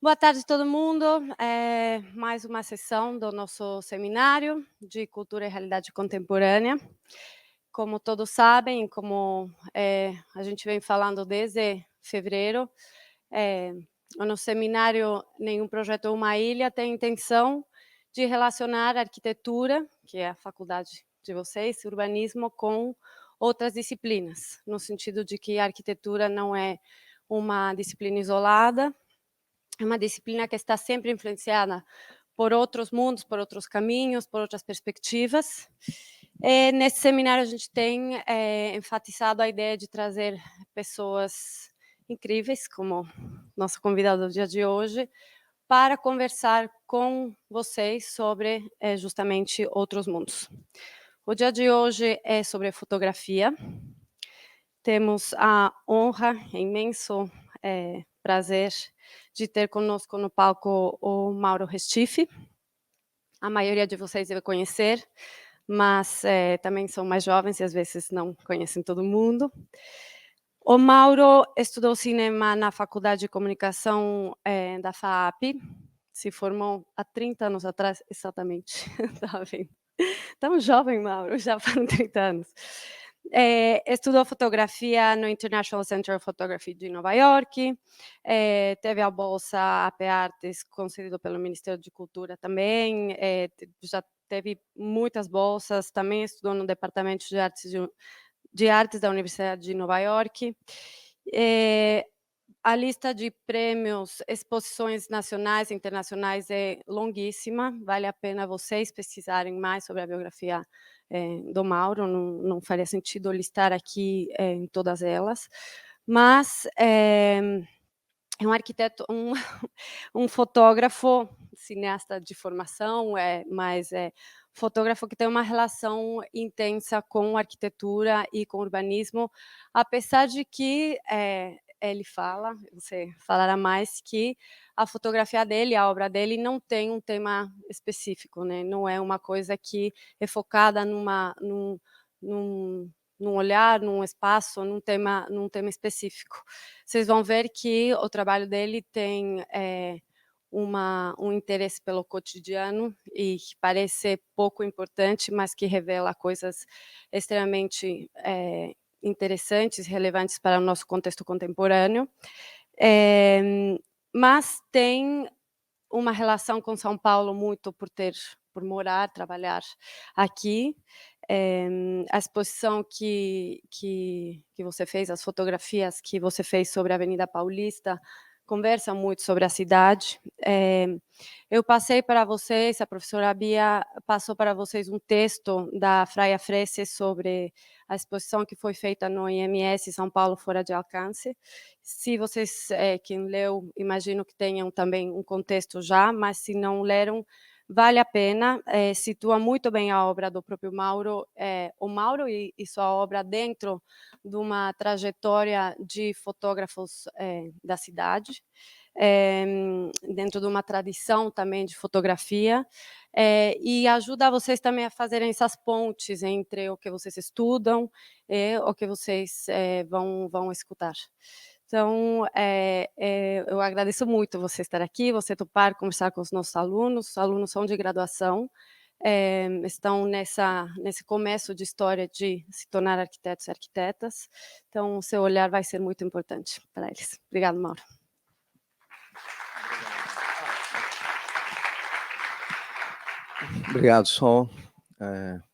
Boa tarde, todo mundo. Mais uma sessão do nosso seminário de Cultura e Realidade Contemporânea. Como todos sabem, como a gente vem falando desde fevereiro, eh, o nosso seminário Nenhum Projeto Uma Ilha tem a intenção de relacionar a arquitetura, que é a faculdade de vocês, urbanismo, com outras disciplinas, no sentido de que a arquitetura não é uma disciplina isolada, é uma disciplina que está sempre influenciada por outros mundos, por outros caminhos, por outras perspectivas. Nesse seminário a gente tem enfatizado a ideia de trazer pessoas incríveis, como nossa convidada do dia de hoje, para conversar com vocês sobre justamente outros mundos. O dia de hoje é sobre fotografia. Temos a honra, imenso prazer de ter conosco no palco o Mauro Restife. A maioria de vocês deve conhecer, mas também são mais jovens e às vezes não conhecem todo mundo. O Mauro estudou cinema na Faculdade de Comunicação da FAAP, se formou há 30 anos atrás, exatamente, tá vendo? Tão jovem, Mauro, já foram 30 anos. Estudou fotografia no International Center of Photography de Nova York, teve a bolsa AP Artes concedido pelo Ministério de Cultura também, já teve muitas bolsas, também estudou no Departamento de Artes da Universidade de Nova York. A lista de prêmios, exposições nacionais e internacionais é longuíssima, vale a pena vocês pesquisarem mais sobre a biografia do Mauro, não faria sentido listar aqui em todas elas, mas é um arquiteto, um fotógrafo, cineasta de formação, mas é fotógrafo que tem uma relação intensa com arquitetura e com urbanismo, apesar de que ele fala, você falará mais, que a fotografia dele, a obra dele, não tem um tema específico, né? Não é uma coisa que é focada num olhar, num espaço, num tema específico. Vocês vão ver que o trabalho dele tem um interesse pelo cotidiano e que parece ser pouco importante, mas que revela coisas extremamente interessantes, relevantes para o nosso contexto contemporâneo. Mas tem uma relação com São Paulo muito por morar, trabalhar aqui. A exposição que você fez, as fotografias que você fez sobre a Avenida Paulista, conversam muito sobre a cidade. Eu passei para vocês, a professora Bia passou para vocês um texto da Fraia Fresse sobre a exposição que foi feita no IMS São Paulo Fora de Alcance. Se vocês, quem leu, imagino que tenham também um contexto já, mas se não leram, vale a pena, situa muito bem a obra do próprio Mauro, o Mauro e sua obra dentro de uma trajetória de fotógrafos da cidade, dentro de uma tradição também de fotografia, e ajuda vocês também a fazerem essas pontes entre o que vocês estudam e o que vocês vão escutar. Então, eu agradeço muito você estar aqui, você topar conversar com os nossos alunos. Os alunos são de graduação, estão nesse começo de história de se tornar arquitetos e arquitetas, então o seu olhar vai ser muito importante para eles. Obrigada, Mauro. Obrigado, Sol.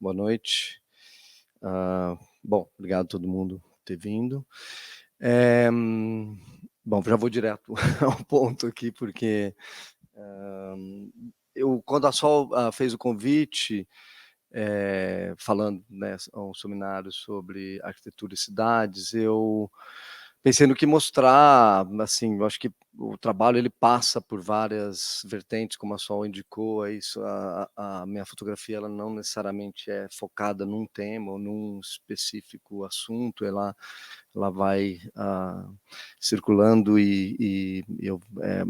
Boa noite. Bom, obrigado a todo mundo por ter vindo. Bom, já vou direto ao ponto aqui, porque quando a Sol fez o convite, falando, né, um seminário sobre arquitetura e cidades, eu pensei no que mostrar. Assim, eu acho que o trabalho ele passa por várias vertentes, como a Sol indicou. A minha fotografia ela não necessariamente é focada num tema ou num específico assunto, ela vai circulando e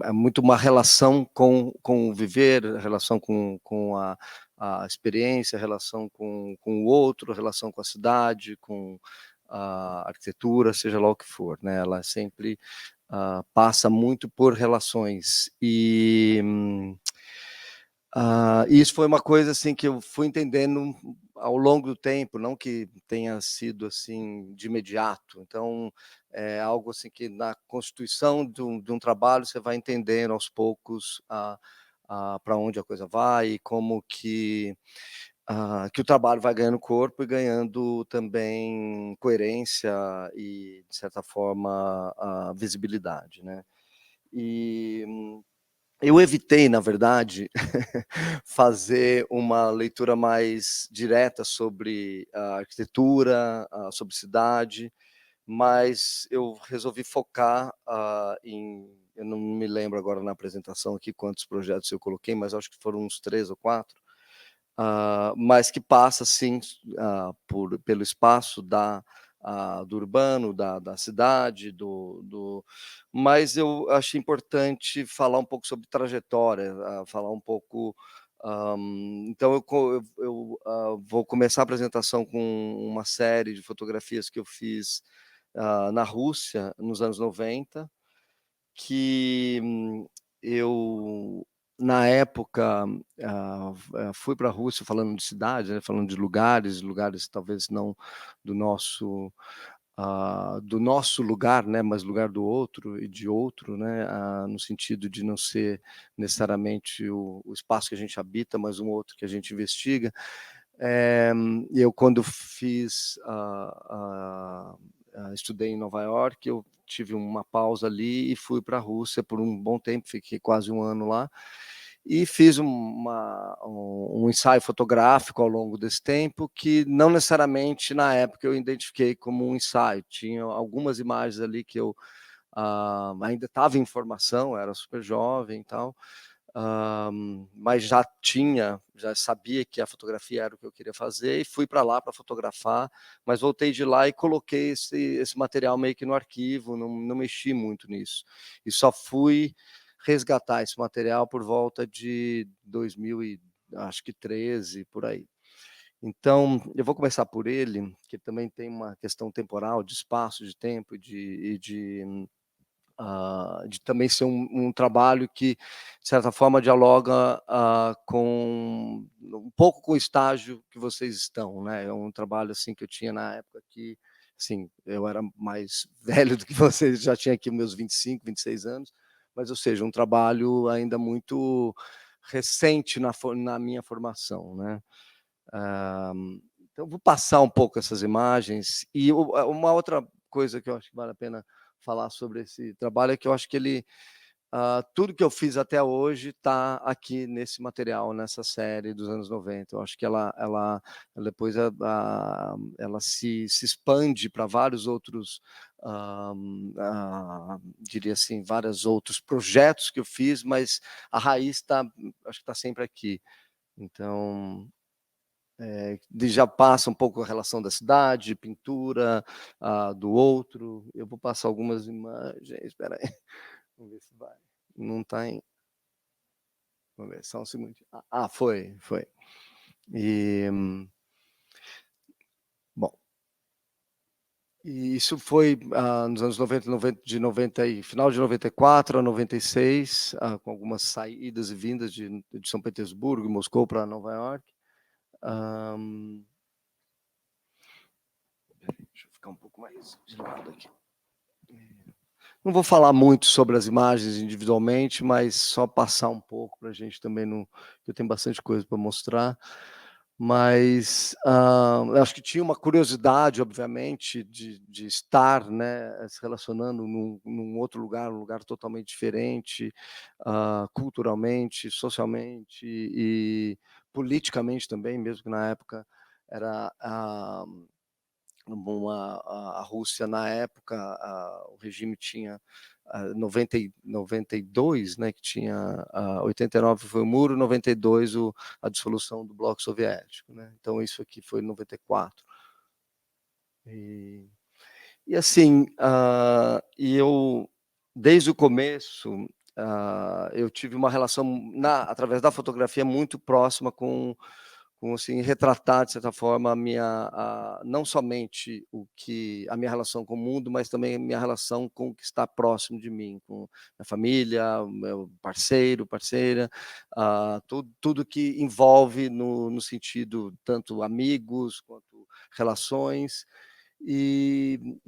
é muito uma relação com o viver, relação com a experiência, relação com o outro, relação com a cidade, com a arquitetura, seja lá o que for, né, ela sempre passa muito por relações. E isso foi uma coisa assim que eu fui entendendo ao longo do tempo, não que tenha sido assim de imediato. Então é algo assim que na constituição de um trabalho você vai entendendo aos poucos para onde a coisa vai e como que o trabalho vai ganhando corpo e ganhando também coerência e, de certa forma, a visibilidade, né. E eu evitei, na verdade, fazer uma leitura mais direta sobre a arquitetura, sobre cidade, mas eu resolvi focar, eu não me lembro agora na apresentação aqui quantos projetos eu coloquei, mas acho que foram uns 3 ou 4, mas que passa sim, pelo espaço do urbano, da cidade, mas eu achei importante falar um pouco sobre trajetória, falar um pouco, hã, então vou começar a apresentação com uma série de fotografias que eu fiz, na Rússia, nos anos 90, que eu, na época, fui para a Rússia falando de cidade, né, falando de lugares talvez não do nosso lugar, né, mas lugar do outro e de outro, né, no sentido de não ser necessariamente o espaço que a gente habita, mas um outro que a gente investiga. Eu quando fiz, estudei em Nova York, eu tive uma pausa ali e fui para a Rússia por um bom tempo, fiquei quase 1 ano lá, e fiz um ensaio fotográfico ao longo desse tempo, que não necessariamente na época eu identifiquei como um ensaio, tinha algumas imagens ali que eu, ainda estava em formação, era super jovem e tal, mas já sabia que a fotografia era o que eu queria fazer e fui para lá para fotografar, mas voltei de lá e coloquei esse material meio que no arquivo, não mexi muito nisso. E só fui resgatar esse material por volta de 2000 e acho que 13, por aí. Então, eu vou começar por ele, que também tem uma questão temporal, de espaço, de tempo de também ser um trabalho que, de certa forma, dialoga, com um pouco com o estágio que vocês estão, né. É um trabalho, assim, que eu tinha na época que, assim, eu era mais velho do que vocês, já tinha aqui meus 25, 26 anos, mas, ou seja, um trabalho ainda muito recente na minha formação, né. Ah, então vou passar um pouco essas imagens e uma outra coisa que eu acho que vale a pena falar sobre esse trabalho é que eu acho que ele, tudo que eu fiz até hoje está aqui nesse material, nessa série dos anos 90. Eu acho que ela depois ela se expande para vários outros, diria assim, vários outros projetos que eu fiz, mas a raiz acho que está sempre aqui. Então já passa um pouco a relação da cidade, pintura, do outro. Eu vou passar algumas imagens, espera aí, vamos ver se vai. Não está em, vamos ver, só um segundinho. Foi. E, bom, e isso foi, nos anos 90, 90 de 90 e final de 94 a 96, com algumas saídas e vindas de São Petersburgo e Moscou para Nova York. Hã, deixa eu ficar um pouco mais de lado aqui. Não vou falar muito sobre as imagens individualmente, mas só passar um pouco para a gente também não, eu tenho bastante coisa para mostrar, mas, eu acho que tinha uma curiosidade, obviamente, de estar, né, se relacionando num outro lugar, um lugar totalmente diferente, culturalmente, socialmente e politicamente também, mesmo que na época era, a Rússia na época, o regime tinha, 92, né, que tinha, 89 foi o muro, 92 a dissolução do bloco soviético, né, então isso aqui foi em 94. E assim, eu desde o começo, eu tive uma relação através da fotografia muito próxima com com, assim, retratar, de certa forma, não somente a minha relação com o mundo, mas também a minha relação com o que está próximo de mim, com a família, o meu parceiro, parceira, tudo que envolve no sentido tanto amigos quanto relações. E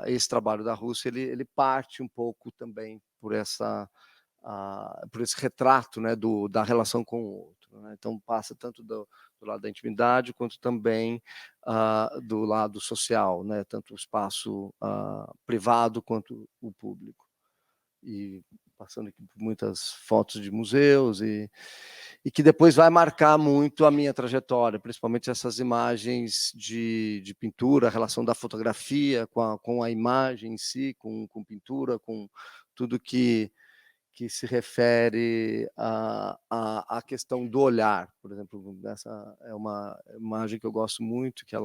esse trabalho da Rússia, ele parte um pouco também por esse retrato, né, da relação com o outro, né? Então passa tanto do lado da intimidade, quanto também do lado social, né? Tanto o espaço privado quanto o público. E passando aqui por muitas fotos de museus e que depois vai marcar muito a minha trajetória, principalmente essas imagens de pintura, a relação da fotografia com a imagem em si, com pintura, com tudo que se refere à questão do olhar. Por exemplo, essa é uma imagem que eu gosto muito, que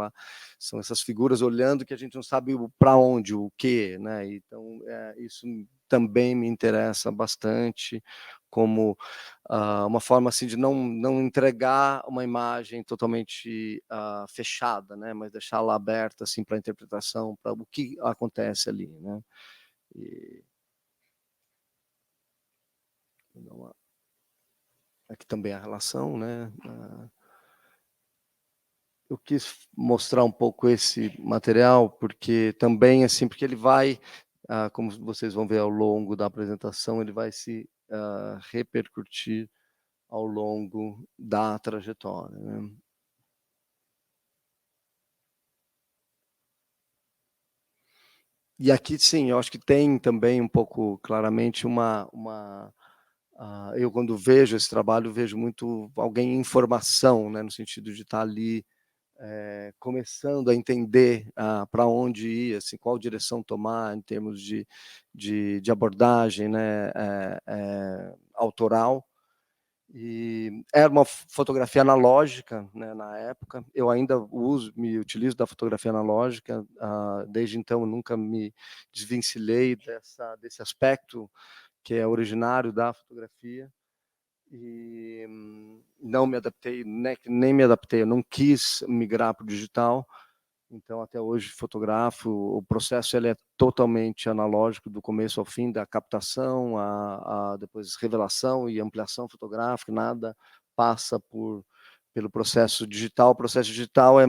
são essas figuras olhando que a gente não sabe para onde, o quê, né? Então, isso também me interessa bastante, como uma forma assim de não entregar uma imagem totalmente fechada, né? Mas deixá-la aberta assim para a interpretação, para o que acontece ali, né? E aqui também a relação, né? Eu quis mostrar um pouco esse material, porque também, assim, porque ele vai, como vocês vão ver ao longo da apresentação, ele vai se repercutir ao longo da trajetória, né? E aqui, sim, eu acho que tem também um pouco, claramente, eu quando vejo esse trabalho, vejo muito alguém em formação, né, no sentido de estar ali começando a entender para onde ir, assim, qual direção tomar em termos de abordagem, né, autoral. E era uma fotografia analógica, né, na época. Eu ainda me utilizo da fotografia analógica, desde então eu nunca me desvencilhei desse aspecto que é originário da fotografia. E não me adaptei, nem me adaptei, eu não quis migrar para o digital, então até hoje fotografo. O processo ele é totalmente analógico, do começo ao fim, da captação, depois revelação e ampliação fotográfica, nada passa pelo processo digital. O processo digital é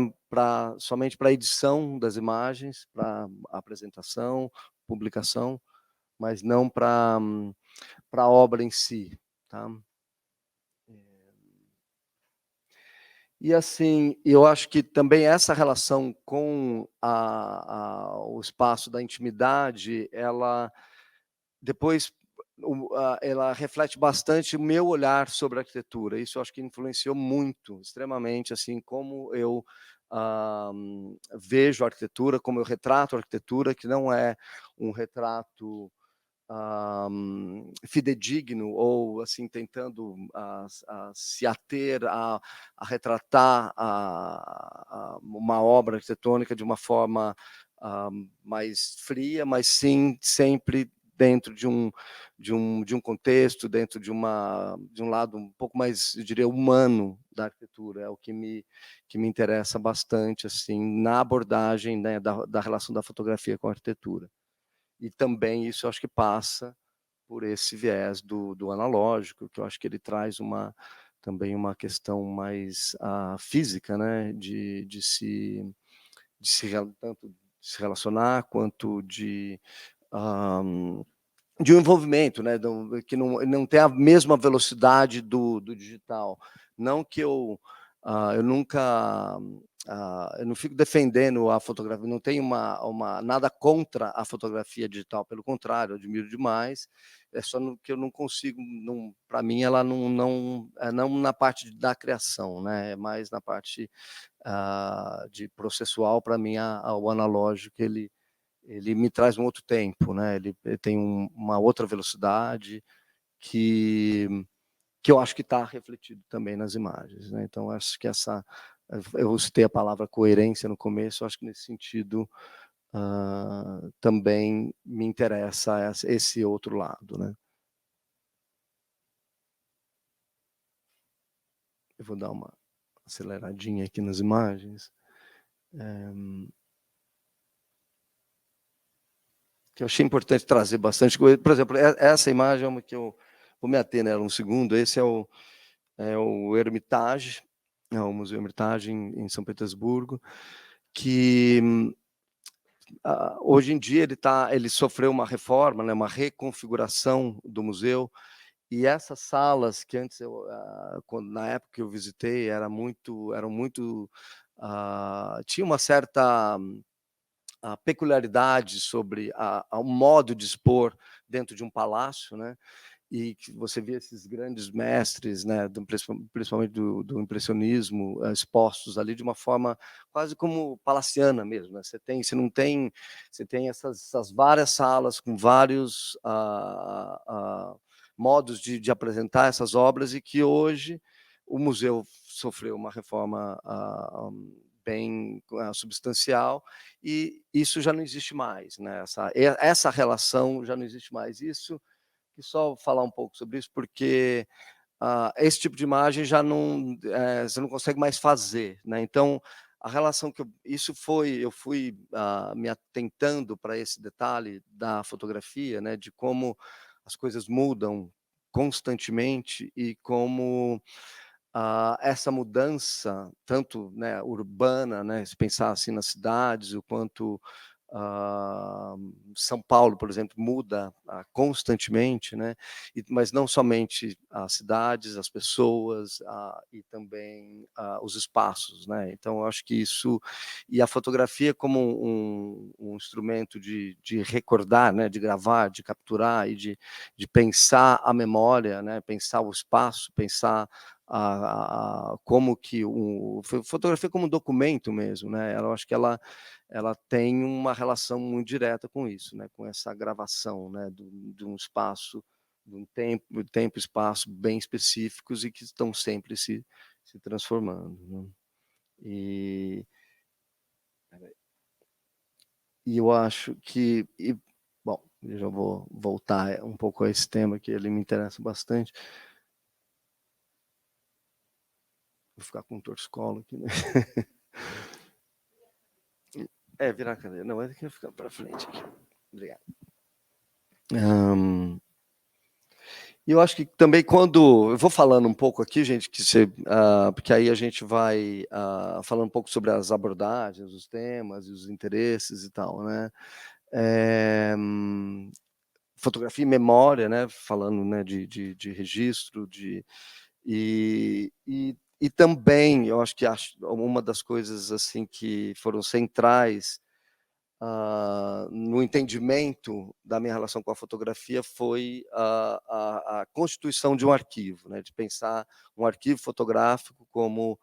somente para edição das imagens, para apresentação, publicação, mas não para a obra em si, tá? E assim, eu acho que também essa relação com o espaço da intimidade, ela depois ela reflete bastante o meu olhar sobre a arquitetura. Isso eu acho que influenciou muito, extremamente, assim, como eu vejo a arquitetura, como eu retrato a arquitetura, que não é um retrato fidedigno, ou assim tentando se ater a retratar uma obra arquitetônica de uma forma mais fria, mas sim sempre dentro de um contexto, dentro de um lado um pouco mais, eu diria, humano da arquitetura. É o que me interessa bastante, assim, na abordagem, né, da relação da fotografia com a arquitetura. E também isso eu acho que passa por esse viés do analógico, que eu acho que ele traz também uma questão mais física, né, tanto de se relacionar, quanto de um envolvimento, né, que não tem a mesma velocidade do digital. Não que eu nunca, eu não fico defendendo a fotografia, não tenho nada contra a fotografia digital, pelo contrário, eu admiro demais. É só que eu não consigo, para mim ela não na parte da criação, né, é mais na parte de processual. Para mim o analógico ele me traz um outro tempo, né? Ele tem uma outra velocidade que eu acho que está refletido também nas imagens, né? Então acho que eu citei a palavra coerência no começo, acho que nesse sentido também me interessa esse outro lado, né? eu vou dar uma aceleradinha aqui nas imagens. Que eu achei importante trazer bastante coisa. Por exemplo, essa imagem é uma que eu vou me ater nela um segundo. Esse é o Hermitage, é o Museu Hermitage em São Petersburgo, que hoje em dia ele sofreu uma reforma, né, uma reconfiguração do museu, e essas salas que antes na época que eu visitei eram muito tinha uma certa peculiaridade sobre o modo de expor dentro de um palácio, né? E que você vê esses grandes mestres, né, principalmente do impressionismo, expostos ali de uma forma quase como palaciana mesmo, né? Você tem essas várias salas com vários modos de apresentar essas obras, e que hoje o museu sofreu uma reforma bem substancial, e isso já não existe mais, né? Essa relação já não existe mais. Isso, e só falar um pouco sobre isso, porque esse tipo de imagem já não, você não consegue mais fazer, né? Então, a relação que eu fui me atentando para esse detalhe da fotografia, né? De como as coisas mudam constantemente, e como essa mudança, tanto, né, urbana, né, se pensar assim nas cidades, o quanto São Paulo, por exemplo, muda constantemente, né? Mas não somente as cidades, as pessoas, e também os espaços, né? Então, eu acho que isso, e a fotografia como um instrumento de recordar, né, de gravar, de capturar e de pensar a memória, né, pensar o espaço, pensar como que fotografia como um documento mesmo, né? Eu acho que ela tem uma relação muito direta com isso, né? Com essa gravação, né? De um espaço, de um tempo e espaço bem específicos, e que estão sempre se transformando, né? E eu acho que, bom, eu já vou voltar um pouco a esse tema, que ele me interessa bastante. Vou ficar com um torcicolo aqui, né? Virar a cadeira. Não, é que eu ficar para frente aqui. Obrigado. E eu acho que também, quando eu vou falando um pouco aqui, gente, porque aí a gente vai falando um pouco sobre as abordagens, os temas e os interesses e tal, né? Fotografia e memória, né? Falando, né, de registro, e também eu acho que uma das coisas assim que foram centrais no entendimento da minha relação com a fotografia foi a constituição de um arquivo, né? De pensar um arquivo fotográfico como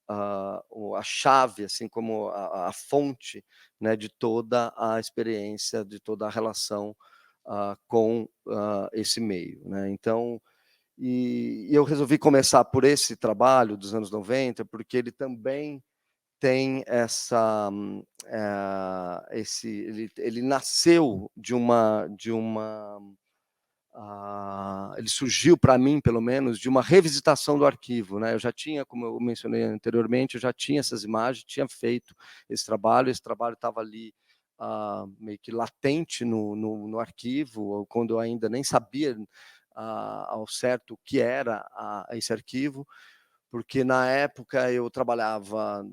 a chave, assim, como a fonte, né, de toda a experiência, de toda a relação com esse meio, né? Então, e eu resolvi começar por esse trabalho dos anos 90, porque ele também tem ele nasceu ele surgiu para mim, pelo menos, de uma revisitação do arquivo, né? Eu já tinha, como eu mencionei anteriormente, eu já tinha essas imagens, tinha feito esse trabalho estava ali meio que latente no arquivo, quando eu ainda nem sabia ao certo o que era esse arquivo, porque na época eu trabalhava,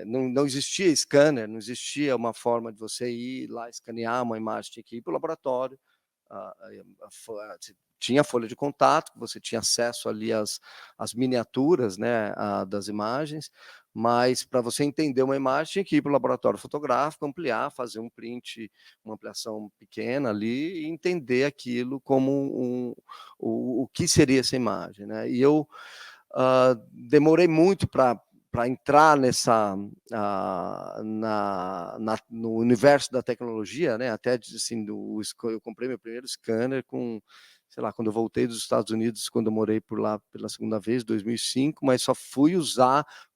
não existia scanner, não existia uma forma de você ir lá escanear uma imagem, tinha que ir para o laboratório, tinha folha de contato, você tinha acesso ali às miniaturas, né, das imagens, mas para você entender uma imagem tinha que ir para o laboratório fotográfico, ampliar, fazer um print, uma ampliação pequena ali, e entender aquilo como o que seria essa imagem, né? E eu demorei muito para entrar no universo da tecnologia, né? Até assim, eu comprei meu primeiro scanner sei lá, quando eu voltei dos Estados Unidos, quando eu morei por lá pela segunda vez, 2005, mas só fui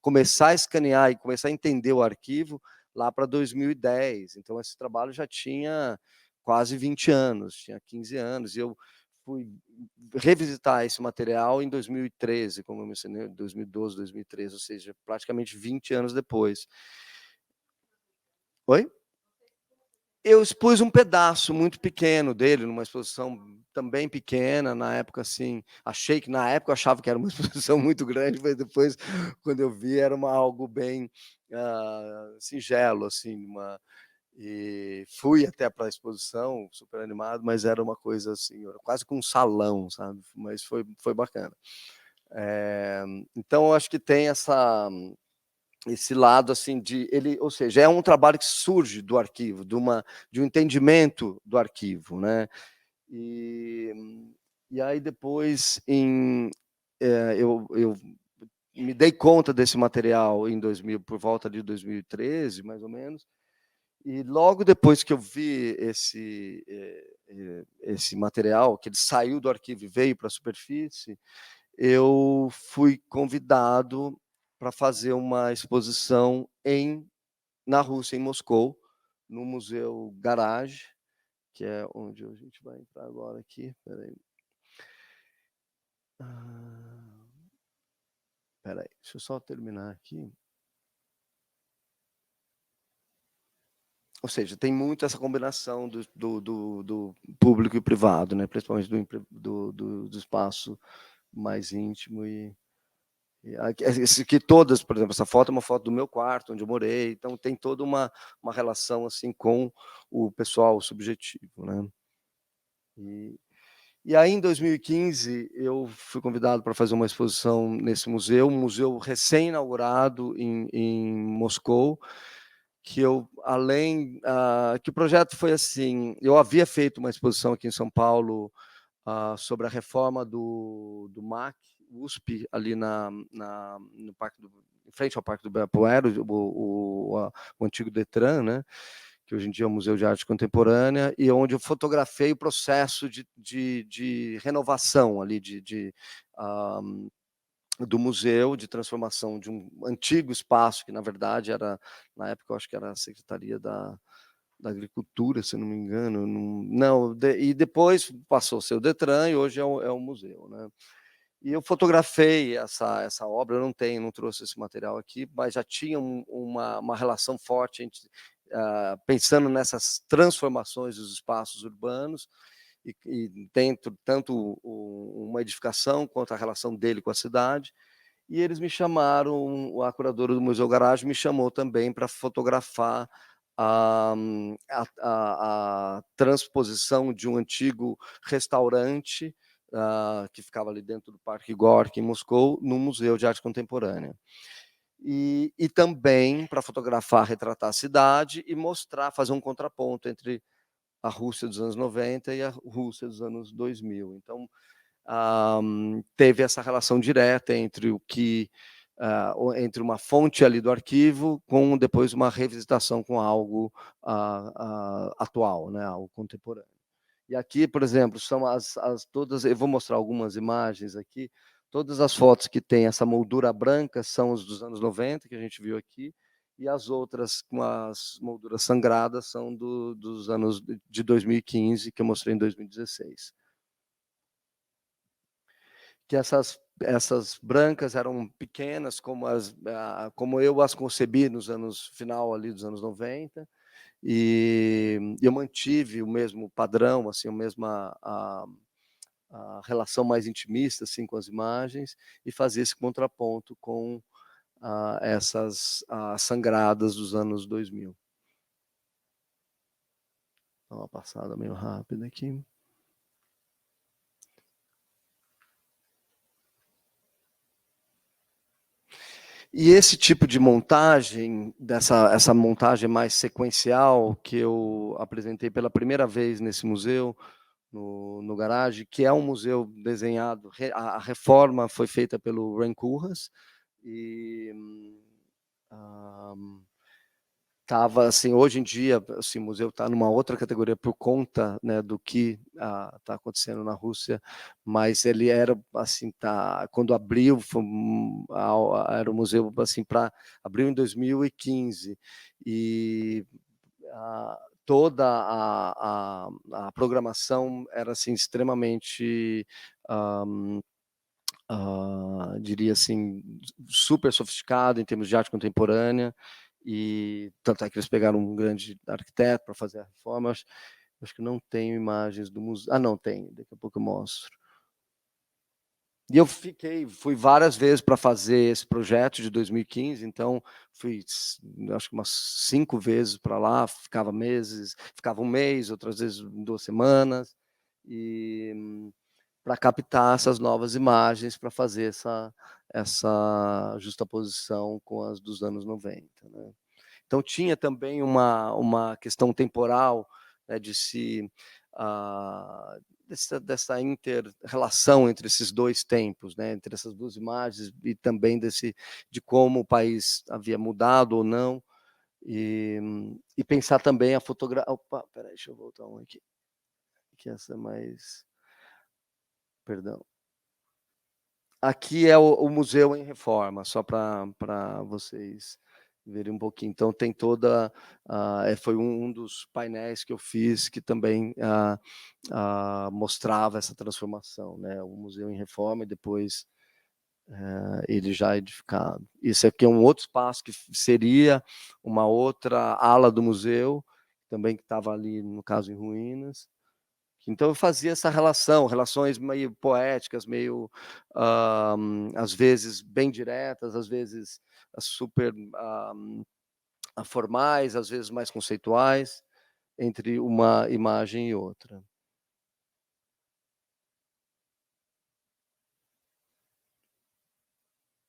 começar a escanear e começar a entender o arquivo lá para 2010. Então, esse trabalho já tinha quase 20 anos, tinha 15 anos, e eu fui revisitar esse material em 2013, como eu mencionei, 2012, 2013, ou seja, praticamente 20 anos depois. Oi? Eu expus um pedaço muito pequeno dele, numa exposição também pequena, na época, assim, na época eu achava que era uma exposição muito grande, mas depois, quando eu vi, era algo bem singelo, assim, e fui até para a exposição, super animado, mas era uma coisa assim, quase com um salão, sabe? Mas foi bacana. Então, eu acho que tem esse lado assim ou seja, é um trabalho que surge do arquivo, de um entendimento do arquivo, né? E aí depois eu me dei conta desse material em 2000, por volta de 2013, mais ou menos. E logo depois que eu vi esse material, que ele saiu do arquivo e veio para a superfície, eu fui convidado para fazer uma exposição na Rússia, em Moscou, no Museu Garage, que é onde a gente vai entrar agora aqui. Peraí, deixa eu só terminar aqui. Ou seja, tem muito essa combinação do público e privado, né? Principalmente do espaço mais íntimo que todas, por exemplo, essa foto é uma foto do meu quarto, onde eu morei, então tem toda uma relação assim com o pessoal subjetivo, né? E aí, em 2015, eu fui convidado para fazer uma exposição nesse museu, um museu recém-inaugurado em Moscou, que que o projeto foi assim, eu havia feito uma exposição aqui em São Paulo sobre a reforma do MAC, USP, ali no parque em frente ao Parque do Ibirapuera, o antigo Detran, né? Que hoje em dia é o Museu de Arte Contemporânea, e onde eu fotografei o processo de renovação ali, do museu, de transformação de um antigo espaço, que na verdade era, na época eu acho que era a Secretaria da Agricultura, se não me engano, e depois passou a ser o Detran, e hoje é um museu, né? E eu fotografei essa obra, eu não trouxe esse material aqui, mas já tinha uma relação forte pensando nessas transformações dos espaços urbanos, e dentro tanto uma edificação quanto a relação dele com a cidade. E eles me chamaram, a curadora do Museu Garage me chamou também para fotografar a transposição de um antigo restaurante que ficava ali dentro do Parque Gorky, em Moscou, no Museu de Arte Contemporânea. E também para fotografar, retratar a cidade e mostrar, fazer um contraponto entre a Rússia dos anos 90 e a Rússia dos anos 2000. Então, teve essa relação direta entre entre uma fonte ali do arquivo com depois uma revisitação com algo atual, né, algo contemporâneo. E aqui, por exemplo, são todas, eu vou mostrar algumas imagens aqui, todas as fotos que tem essa moldura branca são os dos anos 90, que a gente viu aqui, e as outras com as molduras sangradas são dos anos de 2015, que eu mostrei em 2016. Que essas brancas eram pequenas, como eu as concebi nos final ali dos anos 90, e eu mantive o mesmo padrão, assim, a relação mais intimista assim, com as imagens, e fazia esse contraponto com essas sangradas dos anos 2000. Dá uma passada meio rápida aqui. E esse tipo de montagem, essa montagem mais sequencial, que eu apresentei pela primeira vez nesse museu, no Garage, que é um museu desenhado, a reforma foi feita pelo Ren Koolhaas, e estava assim, hoje em dia, assim, o museu está numa outra categoria por conta, né, do que está acontecendo na Rússia, mas ele era assim, quando abriu, era um museu assim abriu em 2015 e toda a programação era, assim, extremamente, diria assim, super sofisticada em termos de arte contemporânea, e tanto é que eles pegaram um grande arquiteto para fazer a reforma. Acho que não tenho imagens do museu. Ah, não, tem, daqui a pouco eu mostro. E eu fui várias vezes para fazer esse projeto de 2015, então fui, acho que umas 5 vezes para lá, ficava meses, ficava um mês, outras vezes 2 semanas, e para captar essas novas imagens, para fazer essa justaposição com as dos anos 90, né. Então tinha também uma questão temporal, né, de se, dessa inter-relação entre esses 2 tempos, né, entre essas 2 imagens, e também de como o país havia mudado ou não, e pensar também a opa, espera aí, deixa eu voltar um aqui, que essa é mais, perdão. Aqui é o museu em reforma, só para vocês verem um pouquinho. Então tem toda, foi um dos painéis que eu fiz que também, mostrava essa transformação, né, o museu em reforma e depois, ele já edificado. Esse aqui é um outro espaço que seria uma outra ala do museu, também que estava ali, no caso, em ruínas. Então eu fazia essa relações meio poéticas, meio, às vezes bem diretas, às vezes super, formais, às vezes mais conceituais, entre uma imagem e outra.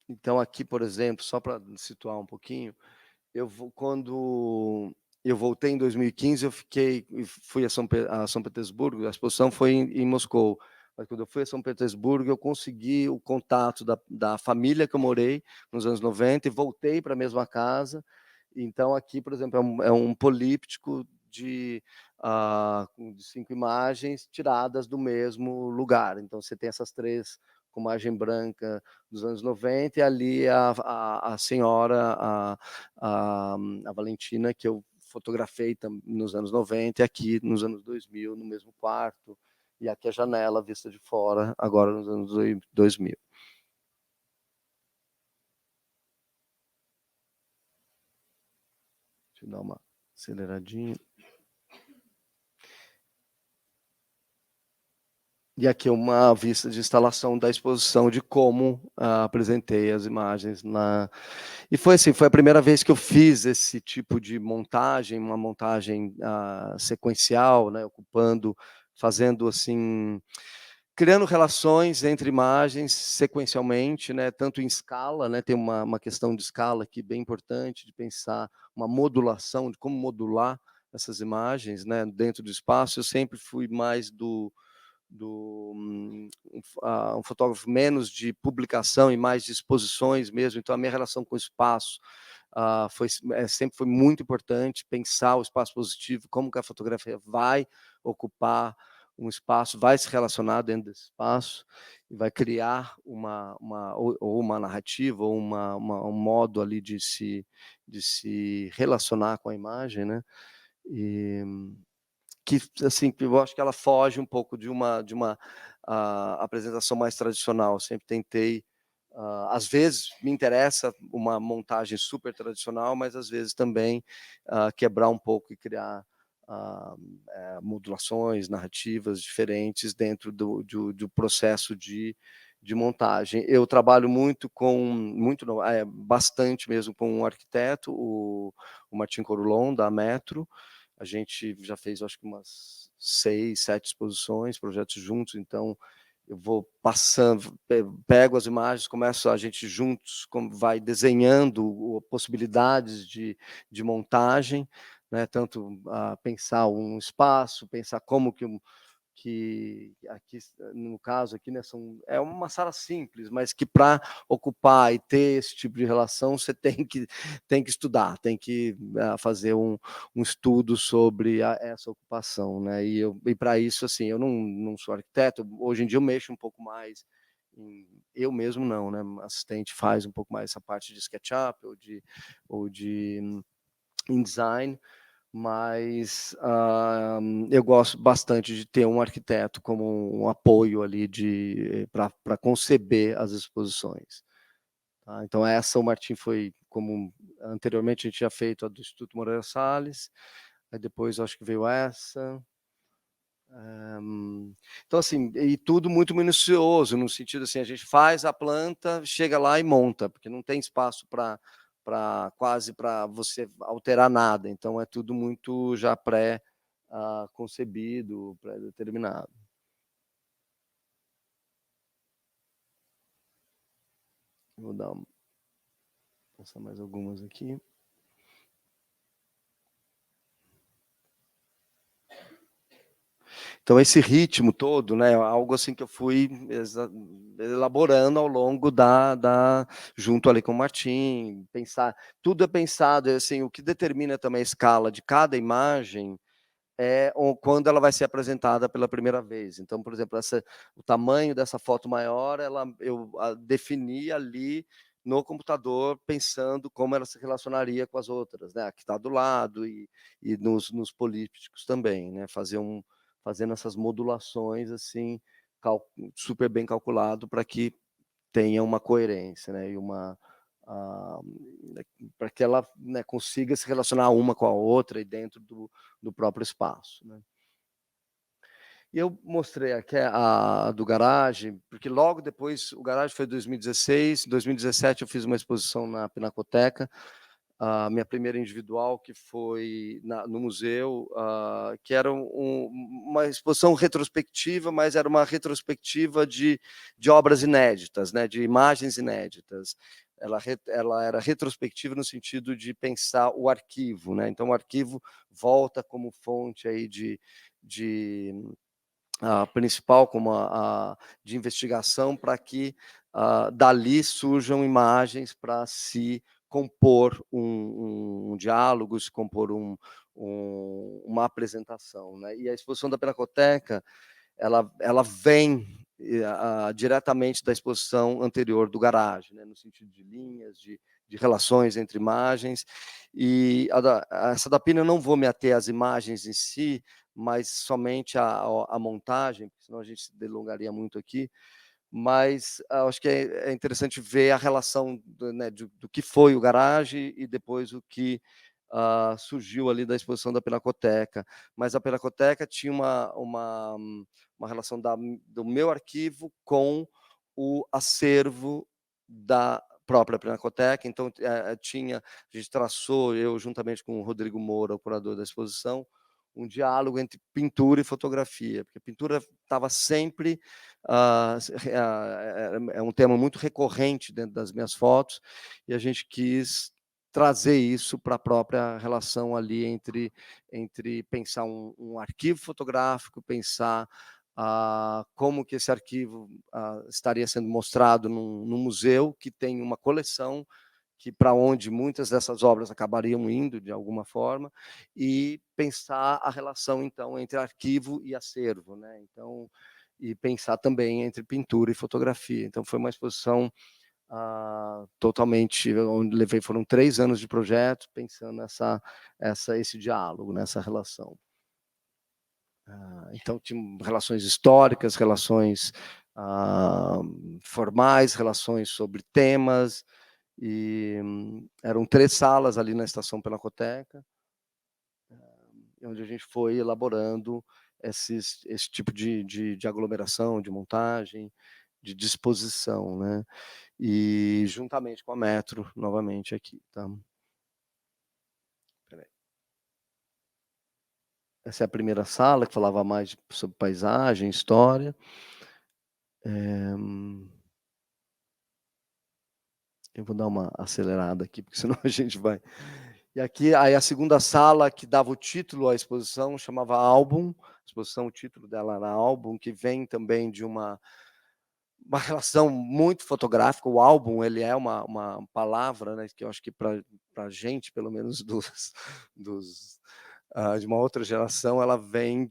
Então aqui, por exemplo, só para situar um pouquinho, quando eu voltei em 2015, fui a São Petersburgo, a exposição foi em Moscou, mas quando eu fui a São Petersburgo, eu consegui o contato da família que eu morei nos anos 90 e voltei para a mesma casa. Então aqui, por exemplo, é um políptico de 5 imagens tiradas do mesmo lugar. Então você tem essas 3 com imagem branca dos anos 90, e ali a senhora, a Valentina, que eu fotografei nos anos 90, e aqui nos anos 2000, no mesmo quarto, e aqui a janela vista de fora, agora nos anos 2000. Deixa eu dar uma aceleradinha. E aqui uma vista de instalação da exposição, de como apresentei as imagens na. E foi assim, foi a primeira vez que eu fiz esse tipo de montagem, uma montagem sequencial, né, fazendo assim, criando relações entre imagens sequencialmente, né, tanto em escala, né, tem uma questão de escala aqui bem importante, de pensar uma modulação, de como modular essas imagens, né, dentro do espaço. Eu sempre fui mais um fotógrafo menos de publicação e mais de exposições mesmo, então a minha relação com o espaço sempre foi muito importante, pensar o espaço positivo, como que a fotografia vai ocupar um espaço, vai se relacionar dentro desse espaço, e vai criar ou uma narrativa, ou um modo ali de se relacionar com a imagem, né? E que, assim, eu acho que ela foge um pouco de uma apresentação mais tradicional. Sempre tentei, às vezes me interessa uma montagem super tradicional, mas às vezes também quebrar um pouco e criar modulações narrativas diferentes dentro do processo de montagem. Eu trabalho muito não, bastante mesmo com um arquiteto, o Martin Corulon, da Metro. A gente já fez, acho que umas 6, 7 exposições, projetos juntos, então eu vou passando, pego as imagens, a gente juntos vai desenhando possibilidades de montagem, né, tanto pensar um espaço, pensar como que aqui, no caso aqui, né, é uma sala simples, mas que para ocupar e ter esse tipo de relação, você tem que estudar, tem que fazer um estudo sobre essa ocupação, né? E para isso, assim, eu não sou arquiteto. Hoje em dia eu mexo um pouco mais eu mesmo não, né? Assistente faz um pouco mais essa parte de SketchUp ou de InDesign, mas, eu gosto bastante de ter um arquiteto como um apoio ali para conceber as exposições, tá. Então essa o Martim foi como anteriormente a gente tinha feito a do Instituto Moreira Salles, aí depois eu acho que veio essa. Então assim, e tudo muito minucioso, no sentido assim, a gente faz a planta, chega lá e monta, porque não tem espaço para quase para você alterar nada, então é tudo muito já concebido, pré-determinado. Vou passar mais algumas aqui. Então esse ritmo todo, né, algo assim que eu fui elaborando ao longo junto ali com o Martim, tudo é pensado, assim, o que determina também a escala de cada imagem é quando ela vai ser apresentada pela primeira vez. Então, por exemplo, o tamanho dessa foto maior, eu defini ali no computador, pensando como ela se relacionaria com as outras, né, a que está do lado e nos polípticos também, né, fazendo essas modulações assim, super bem calculado para que tenha uma coerência, né, e para que ela, né, consiga se relacionar uma com a outra e dentro do próprio espaço, né. E eu mostrei aqui a do garagem, porque logo depois, o garagem foi 2016, em 2017 eu fiz uma exposição na Pinacoteca, a minha primeira individual, que foi no museu, que era uma exposição retrospectiva, mas era uma retrospectiva de obras inéditas, né, de imagens inéditas. Ela era retrospectiva no sentido de pensar o arquivo, né, então o arquivo volta como fonte aí de a principal como de investigação para que dali surjam imagens para se compor um diálogo, se compor uma apresentação, né. E a exposição da Pinacoteca, ela vem diretamente da exposição anterior do garagem, né, no sentido de linhas, de relações entre imagens, e essa da Pina eu não vou me ater às imagens em si, mas somente a montagem, porque senão a gente se delongaria muito aqui, mas acho que é interessante ver a relação né, do que foi o garagem e depois o que surgiu ali da exposição da Pinacoteca. Mas a Pinacoteca tinha uma relação do meu arquivo com o acervo da própria Pinacoteca, então a gente traçou, eu juntamente com o Rodrigo Moura, o curador da exposição, um diálogo entre pintura e fotografia, porque a pintura estava sempre é um tema muito recorrente dentro das minhas fotos, e a gente quis trazer isso para a própria relação ali entre pensar um arquivo fotográfico, pensar como que esse arquivo estaria sendo mostrado num museu que tem uma coleção que para onde muitas dessas obras acabariam indo de alguma forma, e pensar a relação então entre arquivo e acervo, né? Então, e pensar também entre pintura e fotografia. Então foi uma exposição totalmente, onde levei, foram 3 anos de projeto, pensando esse diálogo, nessa relação. Então tinha relações históricas, relações formais, relações sobre temas, e eram 3 salas ali na Estação Pinacoteca, onde a gente foi elaborando esse tipo de aglomeração, de montagem, de disposição, né, e juntamente com a Metro, novamente aqui, tá. Espera aí. Essa é a primeira sala, que falava mais sobre paisagem, história. Eu vou dar uma acelerada aqui, porque senão a gente vai. E aqui, aí a segunda sala que dava o título à exposição chamava Álbum. A exposição, o título dela era Álbum, que vem também de uma relação muito fotográfica. O álbum, ele é uma palavra, né, que eu acho que para a gente, pelo menos de uma outra geração, ela vem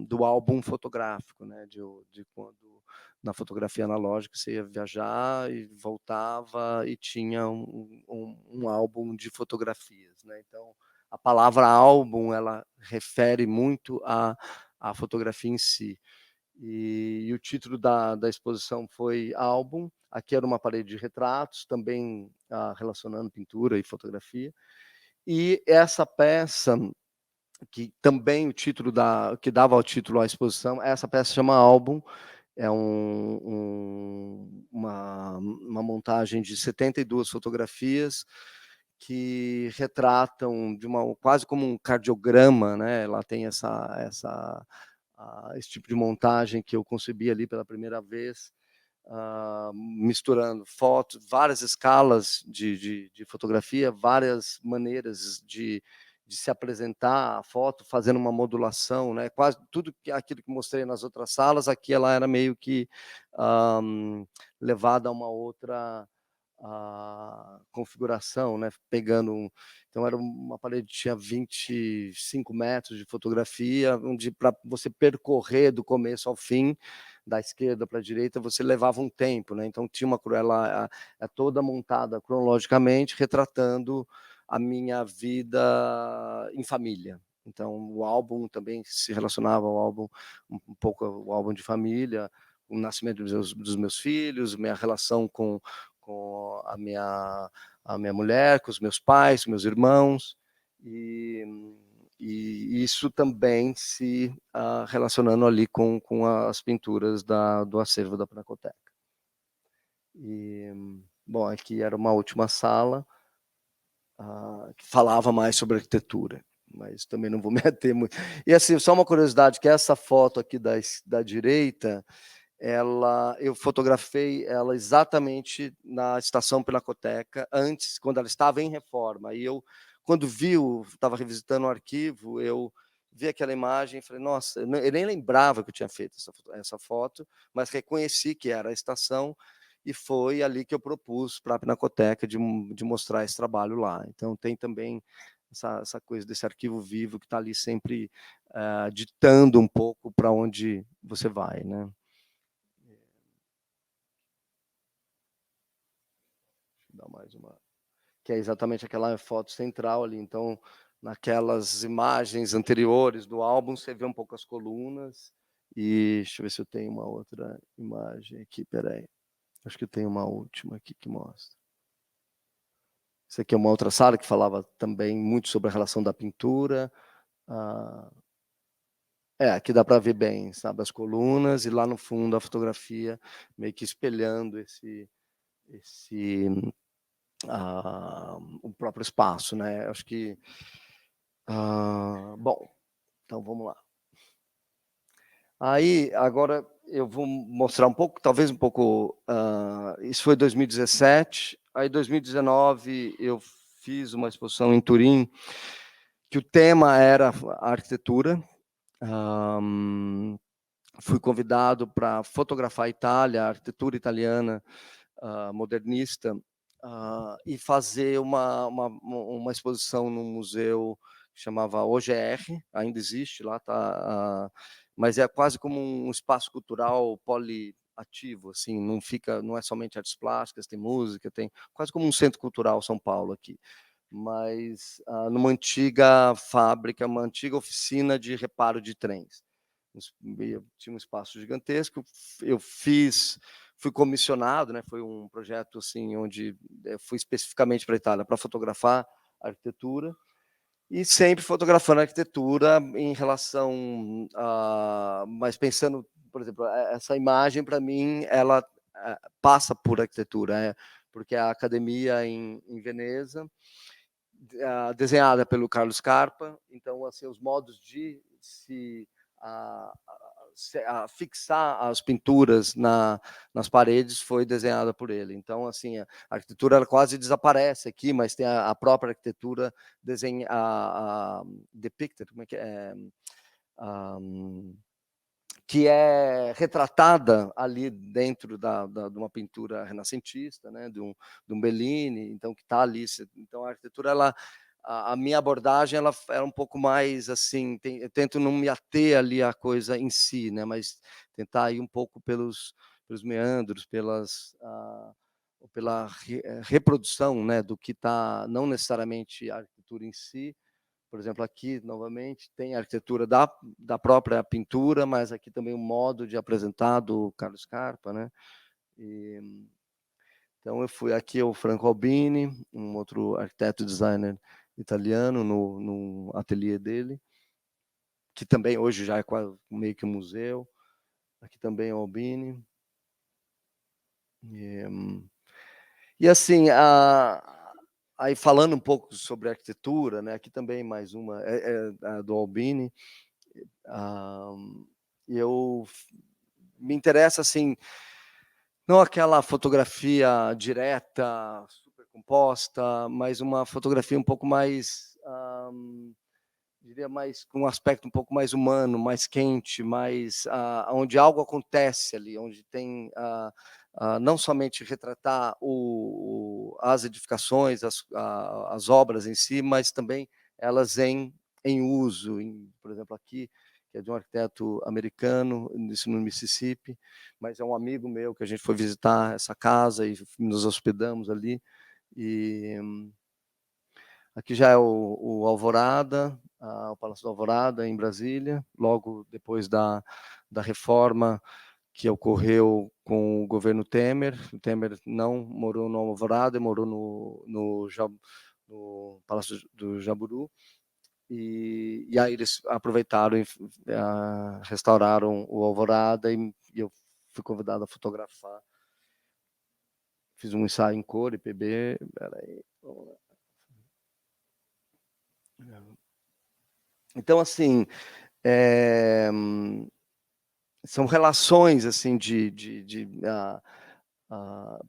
do álbum fotográfico, né, de quando na fotografia analógica você ia viajar e voltava e tinha um álbum de fotografias, né, então a palavra álbum, ela refere muito à fotografia em si. E o título da exposição foi Álbum. Aqui era uma parede de retratos, também relacionando pintura e fotografia. E essa peça, que também o título que dava o título à exposição, essa peça chama Álbum, é uma montagem de 72 fotografias que retratam quase como um cardiograma, né? Ela tem esse tipo de montagem que eu concebi ali pela primeira vez, misturando fotos, várias escalas de fotografia, várias maneiras de se apresentar a foto, fazendo uma modulação, né? Quase tudo aquilo que mostrei nas outras salas, aqui ela era meio que levada a uma outra configuração, né? Então era uma parede que tinha 25 metros de fotografia, onde para você percorrer do começo ao fim, da esquerda para a direita, você levava um tempo, né? Então tinha ela é toda montada cronologicamente, retratando a minha vida em família. Então o álbum também se relacionava ao álbum, um pouco o álbum de família, o nascimento dos meus filhos, minha relação com a minha mulher, com os meus pais, com meus irmãos, e isso também se relacionando ali com as pinturas do acervo da Pinacoteca. E, bom, aqui era uma última sala que falava mais sobre arquitetura, mas também não vou me ater muito. E assim, só uma curiosidade, que essa foto aqui da direita, eu fotografei ela exatamente na estação Pinacoteca, antes, quando ela estava em reforma. E eu, quando estava revisitando o arquivo, eu vi aquela imagem e falei, nossa, eu nem lembrava que eu tinha feito essa foto, mas reconheci que era a estação, e foi ali que eu propus para a Pinacoteca de mostrar esse trabalho lá. Então tem também essa coisa desse arquivo vivo que está ali sempre ditando um pouco para onde você vai, né? Dar mais uma, que é exatamente aquela foto central ali. Então, naquelas imagens anteriores do álbum, você vê um pouco as colunas. E deixa eu ver se eu tenho uma outra imagem aqui. Peraí, acho que eu tenho uma última aqui que mostra. Isso aqui é uma outra sala que falava também muito sobre a relação da pintura. Aqui dá para ver bem, sabe, as colunas, e lá no fundo a fotografia meio que espelhando esse o próprio espaço, né? Acho que bom, então vamos lá. Aí agora eu vou mostrar um pouco, talvez um pouco. Isso foi 2017. Aí 2019 eu fiz uma exposição em Turim que o tema era a arquitetura. Fui convidado para fotografar a Itália, a arquitetura italiana modernista, e fazer uma exposição no museu que chamava OGR, ainda existe lá, tá, mas é quase como um espaço cultural poliativo, assim, não é somente artes plásticas, tem música, tem quase como um centro cultural São Paulo aqui, mas numa antiga fábrica, uma antiga oficina de reparo de trens. Tinha um espaço gigantesco, fui comissionado, né? Foi um projeto assim onde fui especificamente para a Itália para fotografar a arquitetura, e sempre fotografando a arquitetura em relação mas pensando, por exemplo, essa imagem para mim ela passa por arquitetura, porque a academia em Veneza, desenhada pelo Carlos Scarpa, então assim os modos de se fixar as pinturas nas paredes foi desenhada por ele. Então, assim, a arquitetura ela quase desaparece aqui, mas tem a própria arquitetura depicted, como é que é retratada ali dentro de uma pintura renascentista, né, de um Bellini, então que está ali. Então a arquitetura, a minha abordagem ela é um pouco mais assim, eu tento não me ater ali à coisa em si, né, mas tentar ir um pouco pelos meandros, pela reprodução, né, do que está, não necessariamente a arquitetura em si, Por exemplo, aqui, novamente, tem a arquitetura da própria pintura, mas aqui também o modo de apresentar do Carlos Scarpa, né? Então, eu fui aqui o Franco Albini, um outro arquiteto designer italiano, no ateliê dele, que também hoje já é quase meio que um museu. Aqui também é o Albini. E assim, aí falando um pouco sobre arquitetura, né? Aqui também mais uma é a do Albini. Eu me interessa assim, não aquela fotografia direta, super composta, mas uma fotografia um pouco mais, diria mais com um aspecto um pouco mais humano, mais quente, mais onde algo acontece ali, onde tem não somente retratar as edificações, as obras em si, mas também elas em uso, por exemplo, aqui, que é de um arquiteto americano, isso no Mississippi, mas é um amigo meu que a gente foi visitar essa casa e nos hospedamos ali. E aqui já é o Alvorada, o Palácio do Alvorada, em Brasília, logo depois da reforma que ocorreu com o governo Temer. O Temer não morou no Alvorada, morou no Palácio do Jaburu, e aí eles aproveitaram e restauraram o Alvorada, e eu fui convidado a fotografar. Fiz um ensaio em cor e PB. Peraí, vamos lá. Então, assim, são relações assim de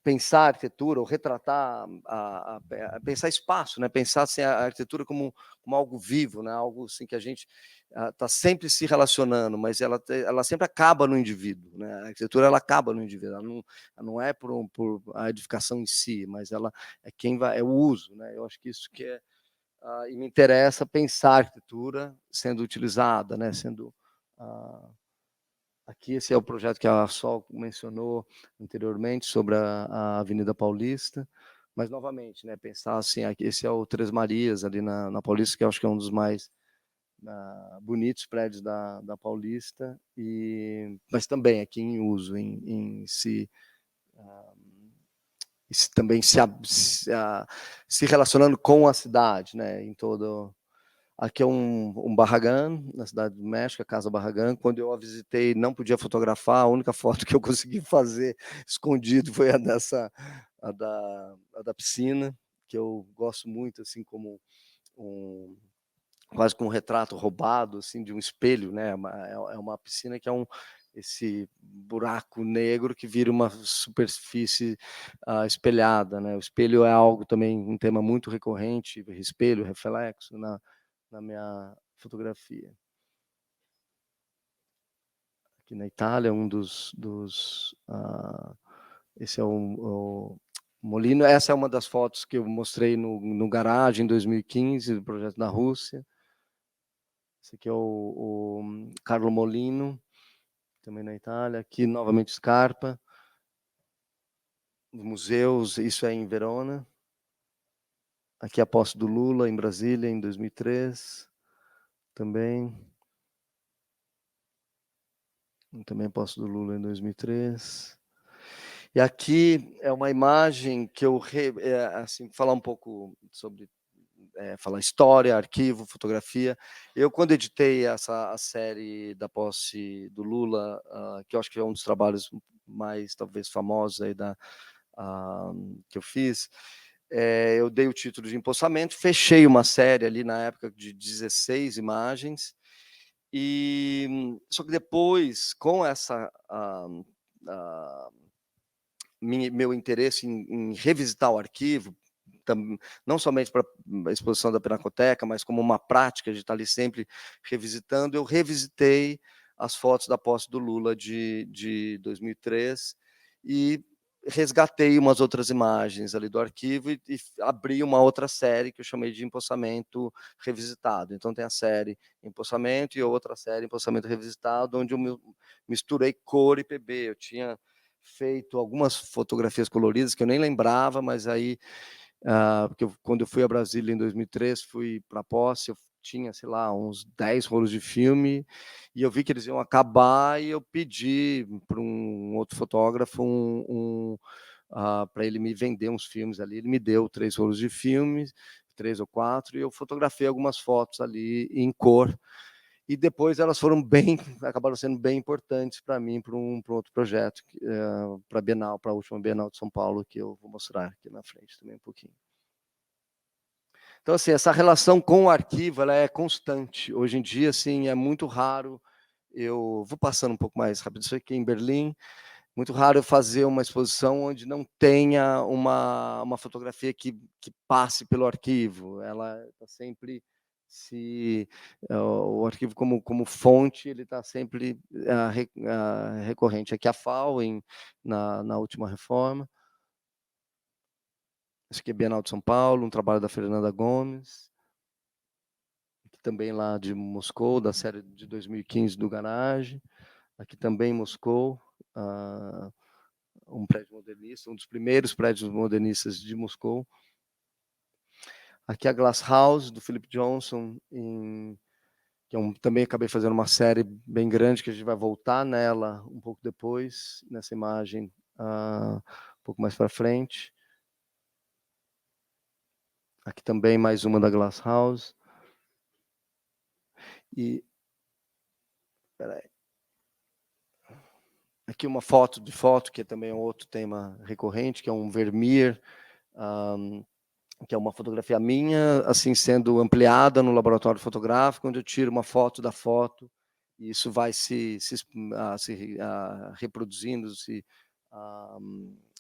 pensar a arquitetura ou retratar, pensar espaço, né? Pensar assim, a arquitetura como algo vivo, né? Algo assim que a gente está sempre se relacionando, mas ela sempre acaba no indivíduo, né? A arquitetura ela acaba no indivíduo, ela não é por a edificação em si, mas ela é é o uso, né? Eu acho que isso que é e me interessa pensar a arquitetura sendo utilizada, né? Sendo aqui, esse é o projeto que a Sol mencionou anteriormente sobre a Avenida Paulista, mas novamente, né, pensar assim, esse é o Três Marias ali na Paulista, que eu acho que é um dos mais bonitos prédios da Paulista, mas também aqui em uso, em se também se relacionando com a cidade, né, em todo. Aqui é um Barragán, na cidade do México, a Casa Barragán. Quando eu a visitei, não podia fotografar, a única foto que eu consegui fazer escondido foi a da piscina, que eu gosto muito, assim, como quase como um retrato roubado, assim, de um espelho, né? É uma piscina que é esse buraco negro que vira uma superfície espelhada, né? O espelho é algo também, um tema muito recorrente, espelho, reflexo, na minha fotografia. Aqui na Itália, esse é o Molino. Essa é uma das fotos que eu mostrei no garagem em 2015, do projeto na Rússia. Esse aqui é o Carlo Molino, também na Itália. Aqui, novamente, Scarpa. Museus, isso é em Verona. Aqui a posse do Lula, em Brasília, em 2003. Também a posse do Lula em 2003. E aqui é uma imagem que eu, assim, falar um pouco sobre falar história, arquivo, fotografia. Eu, quando editei a série da posse do Lula, que eu acho que é um dos trabalhos mais, talvez, famosos aí que eu fiz, eu dei o título de Empossamento, fechei uma série ali na época de 16 imagens, só que depois, com essa meu interesse em revisitar o arquivo, não somente para a exposição da Pinacoteca, mas como uma prática de estar ali sempre revisitando, eu revisitei as fotos da posse do Lula de 2003 e resgatei umas outras imagens ali do arquivo e abri uma outra série que eu chamei de Empossamento Revisitado. Então tem a série Empossamento e outra série Empossamento Revisitado, onde eu misturei cor e PB. Eu tinha feito algumas fotografias coloridas que eu nem lembrava, mas aí, porque quando eu fui a Brasília em 2003, fui para a posse, eu tinha, sei lá, uns 10 rolos de filme, e eu vi que eles iam acabar, e eu pedi para um outro fotógrafo para ele me vender uns filmes ali. Ele me deu 3 rolos de filmes, 3 ou 4, e eu fotografei algumas fotos ali em cor. E depois elas foram acabaram sendo bem importantes para mim, para um outro projeto, para a Bienal, para a última Bienal de São Paulo, que eu vou mostrar aqui na frente também um pouquinho. Então, assim, essa relação com o arquivo, ela é constante. Hoje em dia, assim, é muito raro. Eu vou passando um pouco mais rápido. Isso aqui em Berlim, muito raro eu fazer uma exposição onde não tenha uma fotografia que passe pelo arquivo. Ela está sempre o arquivo como fonte, ele está sempre recorrente. Aqui a FAO, na última reforma. Esse aqui é Bienal de São Paulo, um trabalho da Fernanda Gomes. Aqui também lá de Moscou, da série de 2015 do Garage. Aqui também em Moscou, um prédio modernista, um dos primeiros prédios modernistas de Moscou. Aqui a Glass House, do Philip Johnson, que também acabei fazendo uma série bem grande, que a gente vai voltar nela um pouco depois, nessa imagem, um pouco mais para frente. Aqui também mais uma da Glass House. E peraí. Aqui uma foto, que também é um outro tema recorrente, que é um Vermeer, que é uma fotografia minha, assim, sendo ampliada no laboratório fotográfico, onde eu tiro uma foto da foto, e isso vai se reproduzindo,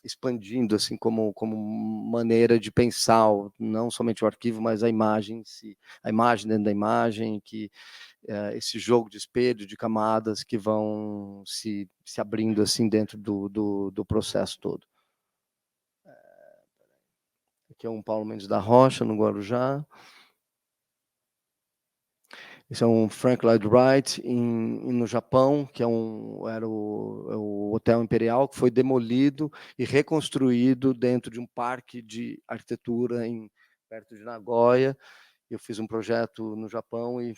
expandindo, assim, como maneira de pensar, não somente o arquivo, mas a imagem em si, a imagem dentro da imagem, que esse jogo de espelho, de camadas que vão se abrindo assim dentro do processo todo. Aqui é um Paulo Mendes da Rocha, no Guarujá. Esse é um Frank Lloyd Wright no Japão, que era o Hotel Imperial, que foi demolido e reconstruído dentro de um parque de arquitetura perto de Nagoya. Eu fiz um projeto no Japão e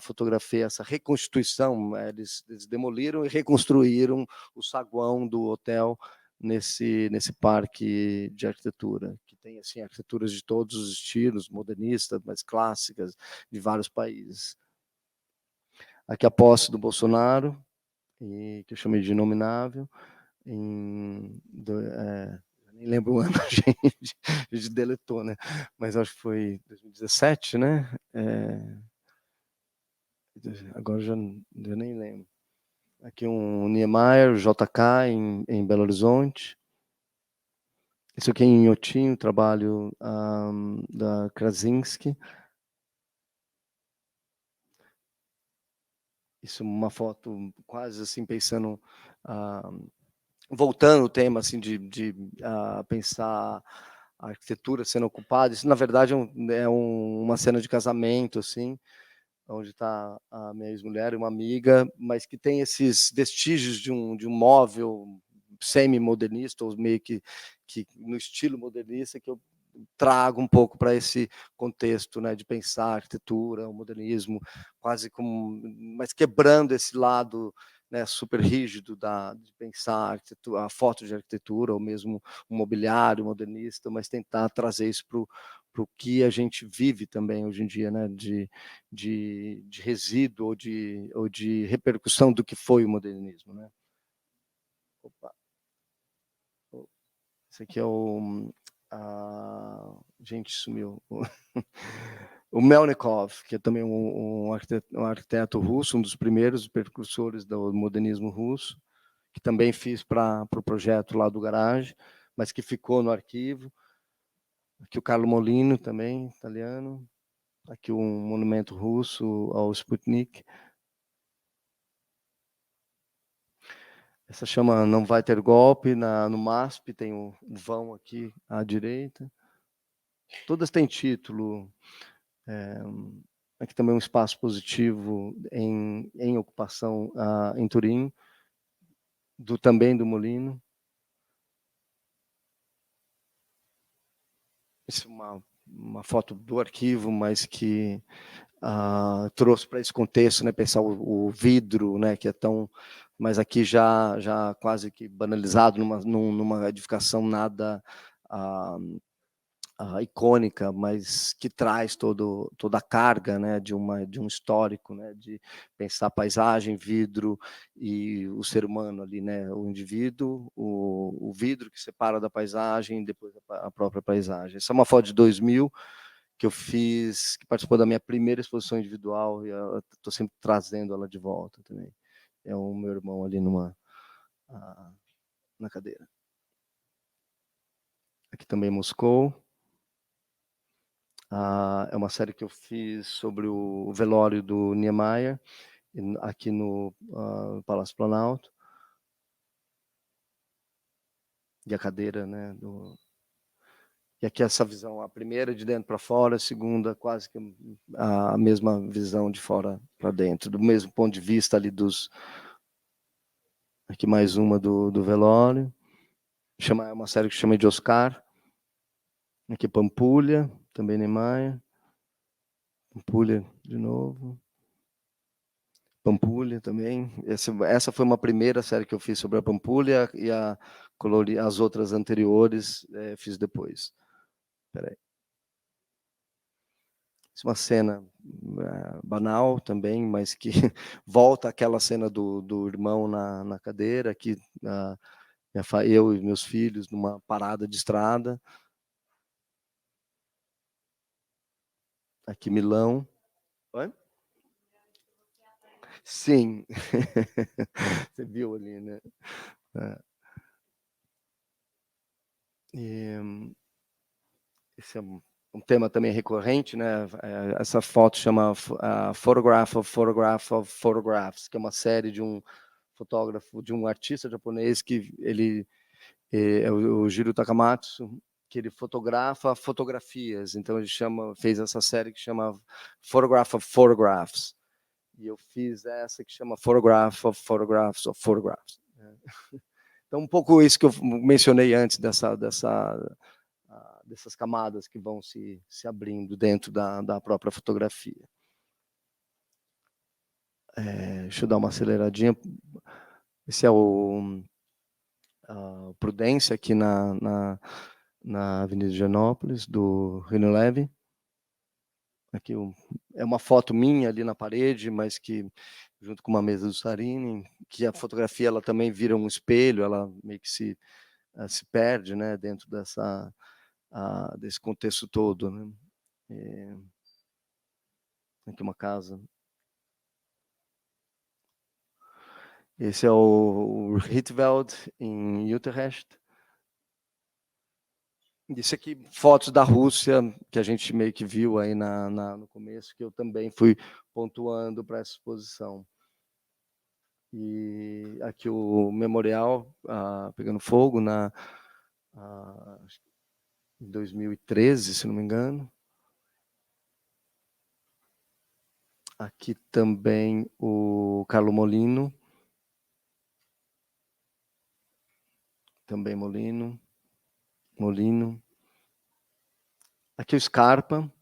fotografei essa reconstituição. Eles demoliram e reconstruíram o saguão do hotel nesse parque de arquitetura, que tem assim arquiteturas de todos os estilos, modernistas, mais clássicas, de vários países. Aqui a posse do Bolsonaro, que eu chamei de inominável, nem lembro o ano, a gente deletou, né? Mas acho que foi 2017, né? Agora já nem lembro. Aqui um Niemeyer, JK, em Belo Horizonte. Isso aqui em Inhotim, trabalho da Krasinski. Isso é uma foto quase assim pensando, voltando o tema assim de pensar a arquitetura sendo ocupada. Isso na verdade uma cena de casamento assim, onde está a minha ex-mulher e uma amiga, mas que tem esses vestígios de um móvel semi-modernista, ou meio que no estilo modernista, que eu trago um pouco para esse contexto, né, de pensar a arquitetura, o modernismo, quase como, mas quebrando esse lado, né, super rígido de pensar a arquitetura, a foto de arquitetura, ou mesmo o mobiliário modernista, mas tentar trazer isso para o que a gente vive também hoje em dia, né, de resíduo ou de repercussão do que foi o modernismo, né? Opa. Esse aqui é gente, sumiu. O Melnikov, que é também um arquiteto russo, um dos primeiros precursores do modernismo russo, que também fiz para o projeto lá do Garage, mas que ficou no arquivo. Aqui o Carlo Molino, também, italiano. Aqui um monumento russo ao Sputnik. Essa chama Não Vai Ter Golpe, no MASP, tem o vão aqui à direita. Todas têm título. Aqui também um espaço positivo em ocupação em Turim, também do Molino. Isso é uma foto do arquivo, mas que trouxe para esse contexto, né, pensar o vidro, né, que é tão, mas aqui já quase que banalizado numa edificação nada icônica, mas que traz toda a carga, né, de um histórico, né, de pensar paisagem, vidro e o ser humano ali, né, o indivíduo, o vidro que separa da paisagem, depois a própria paisagem. Essa é uma foto de 2000 que eu fiz, que participou da minha primeira exposição individual, e eu estou sempre trazendo ela de volta também. É o meu irmão ali na cadeira. Aqui também Moscou. É uma série que eu fiz sobre o velório do Niemeyer, aqui no Palácio Planalto. E a cadeira, né? E aqui essa visão, a primeira de dentro para fora, a segunda quase que a mesma visão de fora para dentro, do mesmo ponto de vista ali dos... Aqui mais uma do velório. É uma série que chama de Oscar. Aqui Pampulha, também Niemeyer. Pampulha de novo. Pampulha também. Essa foi uma primeira série que eu fiz sobre a Pampulha e as outras anteriores fiz depois. Espera aí. Isso é uma cena banal também, mas que volta àquela cena do irmão na cadeira, aqui eu e meus filhos numa parada de estrada. Aqui Milão. Oi? Sim. Você viu ali, né? Esse é um tema também recorrente, né? Essa foto chama Photograph of Photographs, que é uma série de um fotógrafo, de um artista japonês que ele é o Jiro Takamatsu, que ele fotografa fotografias. Então ele fez essa série que chama Photograph of Photographs. E eu fiz essa que chama Photograph of Photographs of Photographs. Então um pouco isso que eu mencionei antes dessas camadas que vão se abrindo dentro da própria fotografia. Deixa eu dar uma aceleradinha. Esse é o Prudência, aqui na Avenida de Higienópolis, do Rino Leve. Aqui é uma foto minha ali na parede, mas que, junto com uma mesa do Sarini, que a fotografia ela também vira um espelho, ela meio que se perde, né, dentro desse contexto todo, né? Aqui uma casa. Esse é o Rietveld, em Utrecht. Isso aqui, fotos da Rússia, que a gente meio que viu aí no começo, que eu também fui pontuando para essa exposição. E aqui o memorial pegando fogo em 2013, se não me engano. Aqui também o Carlo Molino. Também Molino. Aqui o Scarpa.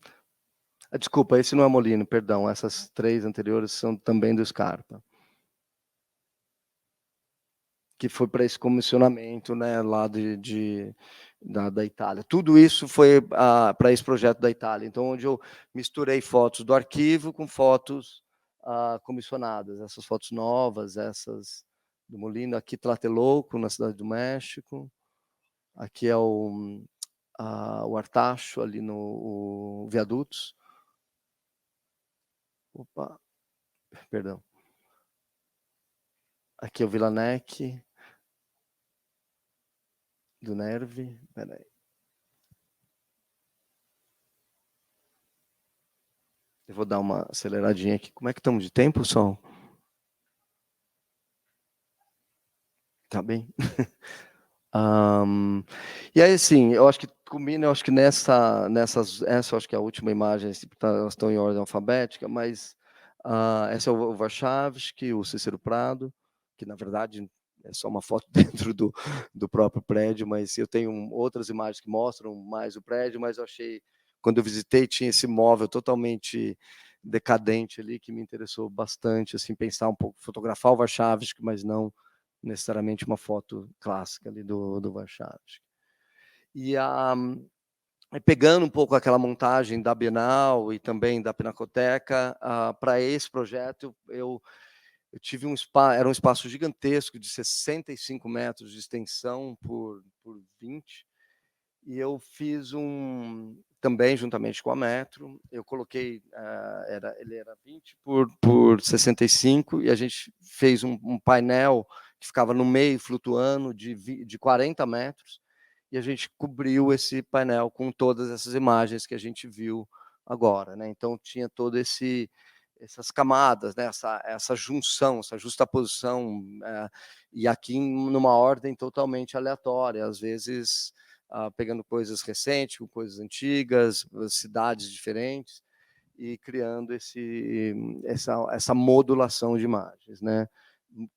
Desculpa, esse não é Molino, perdão. Essas três anteriores são também do Scarpa. Que foi para esse comissionamento, né, lá da Itália. Tudo isso foi para esse projeto da Itália. Então, onde eu misturei fotos do arquivo com fotos comissionadas. Essas fotos novas, essas do Molino. Aqui Tlatelolco, na Cidade do México. Aqui é o Artacho, ali no Viadutos. Opa, perdão. Aqui é o Vilanec, do Nervi. Peraí. Eu vou dar uma aceleradinha aqui. Como é que estamos de tempo, Sol? Tá bem? E aí, assim, eu acho que combina, eu acho que essa eu acho que é a última imagem, elas estão em ordem alfabética, mas essa é o Warszawski, o Cícero Prado, que na verdade é só uma foto dentro do próprio prédio, mas eu tenho outras imagens que mostram mais o prédio, mas eu achei, quando eu visitei, tinha esse móvel totalmente decadente ali que me interessou bastante, assim, pensar um pouco, fotografar o Warszawski, mas não necessariamente uma foto clássica ali do Warszawski. E pegando um pouco aquela montagem da Bienal e também da Pinacoteca, para esse projeto eu tive era um espaço gigantesco de 65 metros de extensão por 20, e eu fiz também juntamente com a Metro, eu coloquei, ele era 20 por 65, e a gente fez um painel que ficava no meio flutuando de 40 metros, e a gente cobriu esse painel com todas essas imagens que a gente viu agora, né? Então tinha todo essas camadas, né? essa junção, essa justaposição, e aqui numa ordem totalmente aleatória, às vezes pegando coisas recentes com coisas antigas, cidades diferentes, e criando essa modulação de imagens, né?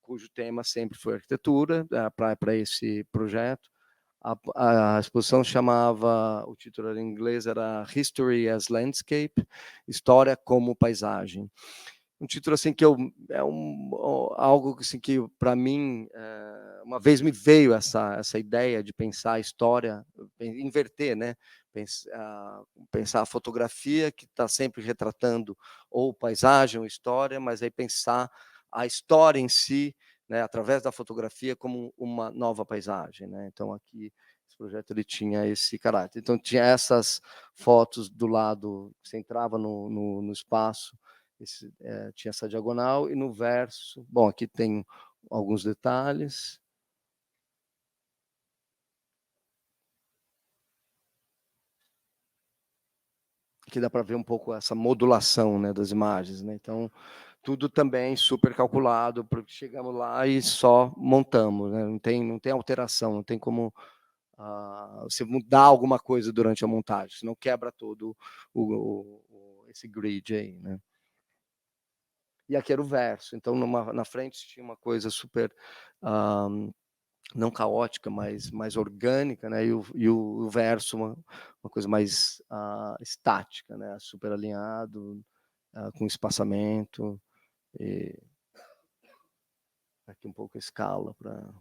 Cujo tema sempre foi arquitetura, para esse projeto. A exposição chamava, o título em inglês era History as Landscape, História como Paisagem. Um título assim que algo assim que para mim uma vez me veio essa ideia de pensar a história, inverter, né? Pensar a fotografia que está sempre retratando ou paisagem ou história, mas aí pensar a história em si, né, através da fotografia como uma nova paisagem, né? Então aqui esse projeto ele tinha esse caráter. Então tinha essas fotos do lado, você entrava no espaço, tinha essa diagonal, e no verso, bom, aqui tem alguns detalhes. Aqui dá para ver um pouco essa modulação, né, das imagens, né? Então, tudo também super calculado, porque chegamos lá e só montamos, né? Não tem alteração, não tem como você mudar alguma coisa durante a montagem, senão quebra todo esse grid aí, né? E aqui era o verso, então na frente tinha uma coisa super não caótica, mas mais orgânica, né? E o verso uma coisa mais estática, né? Super alinhado, com espaçamento, e aqui um pouco a escala para.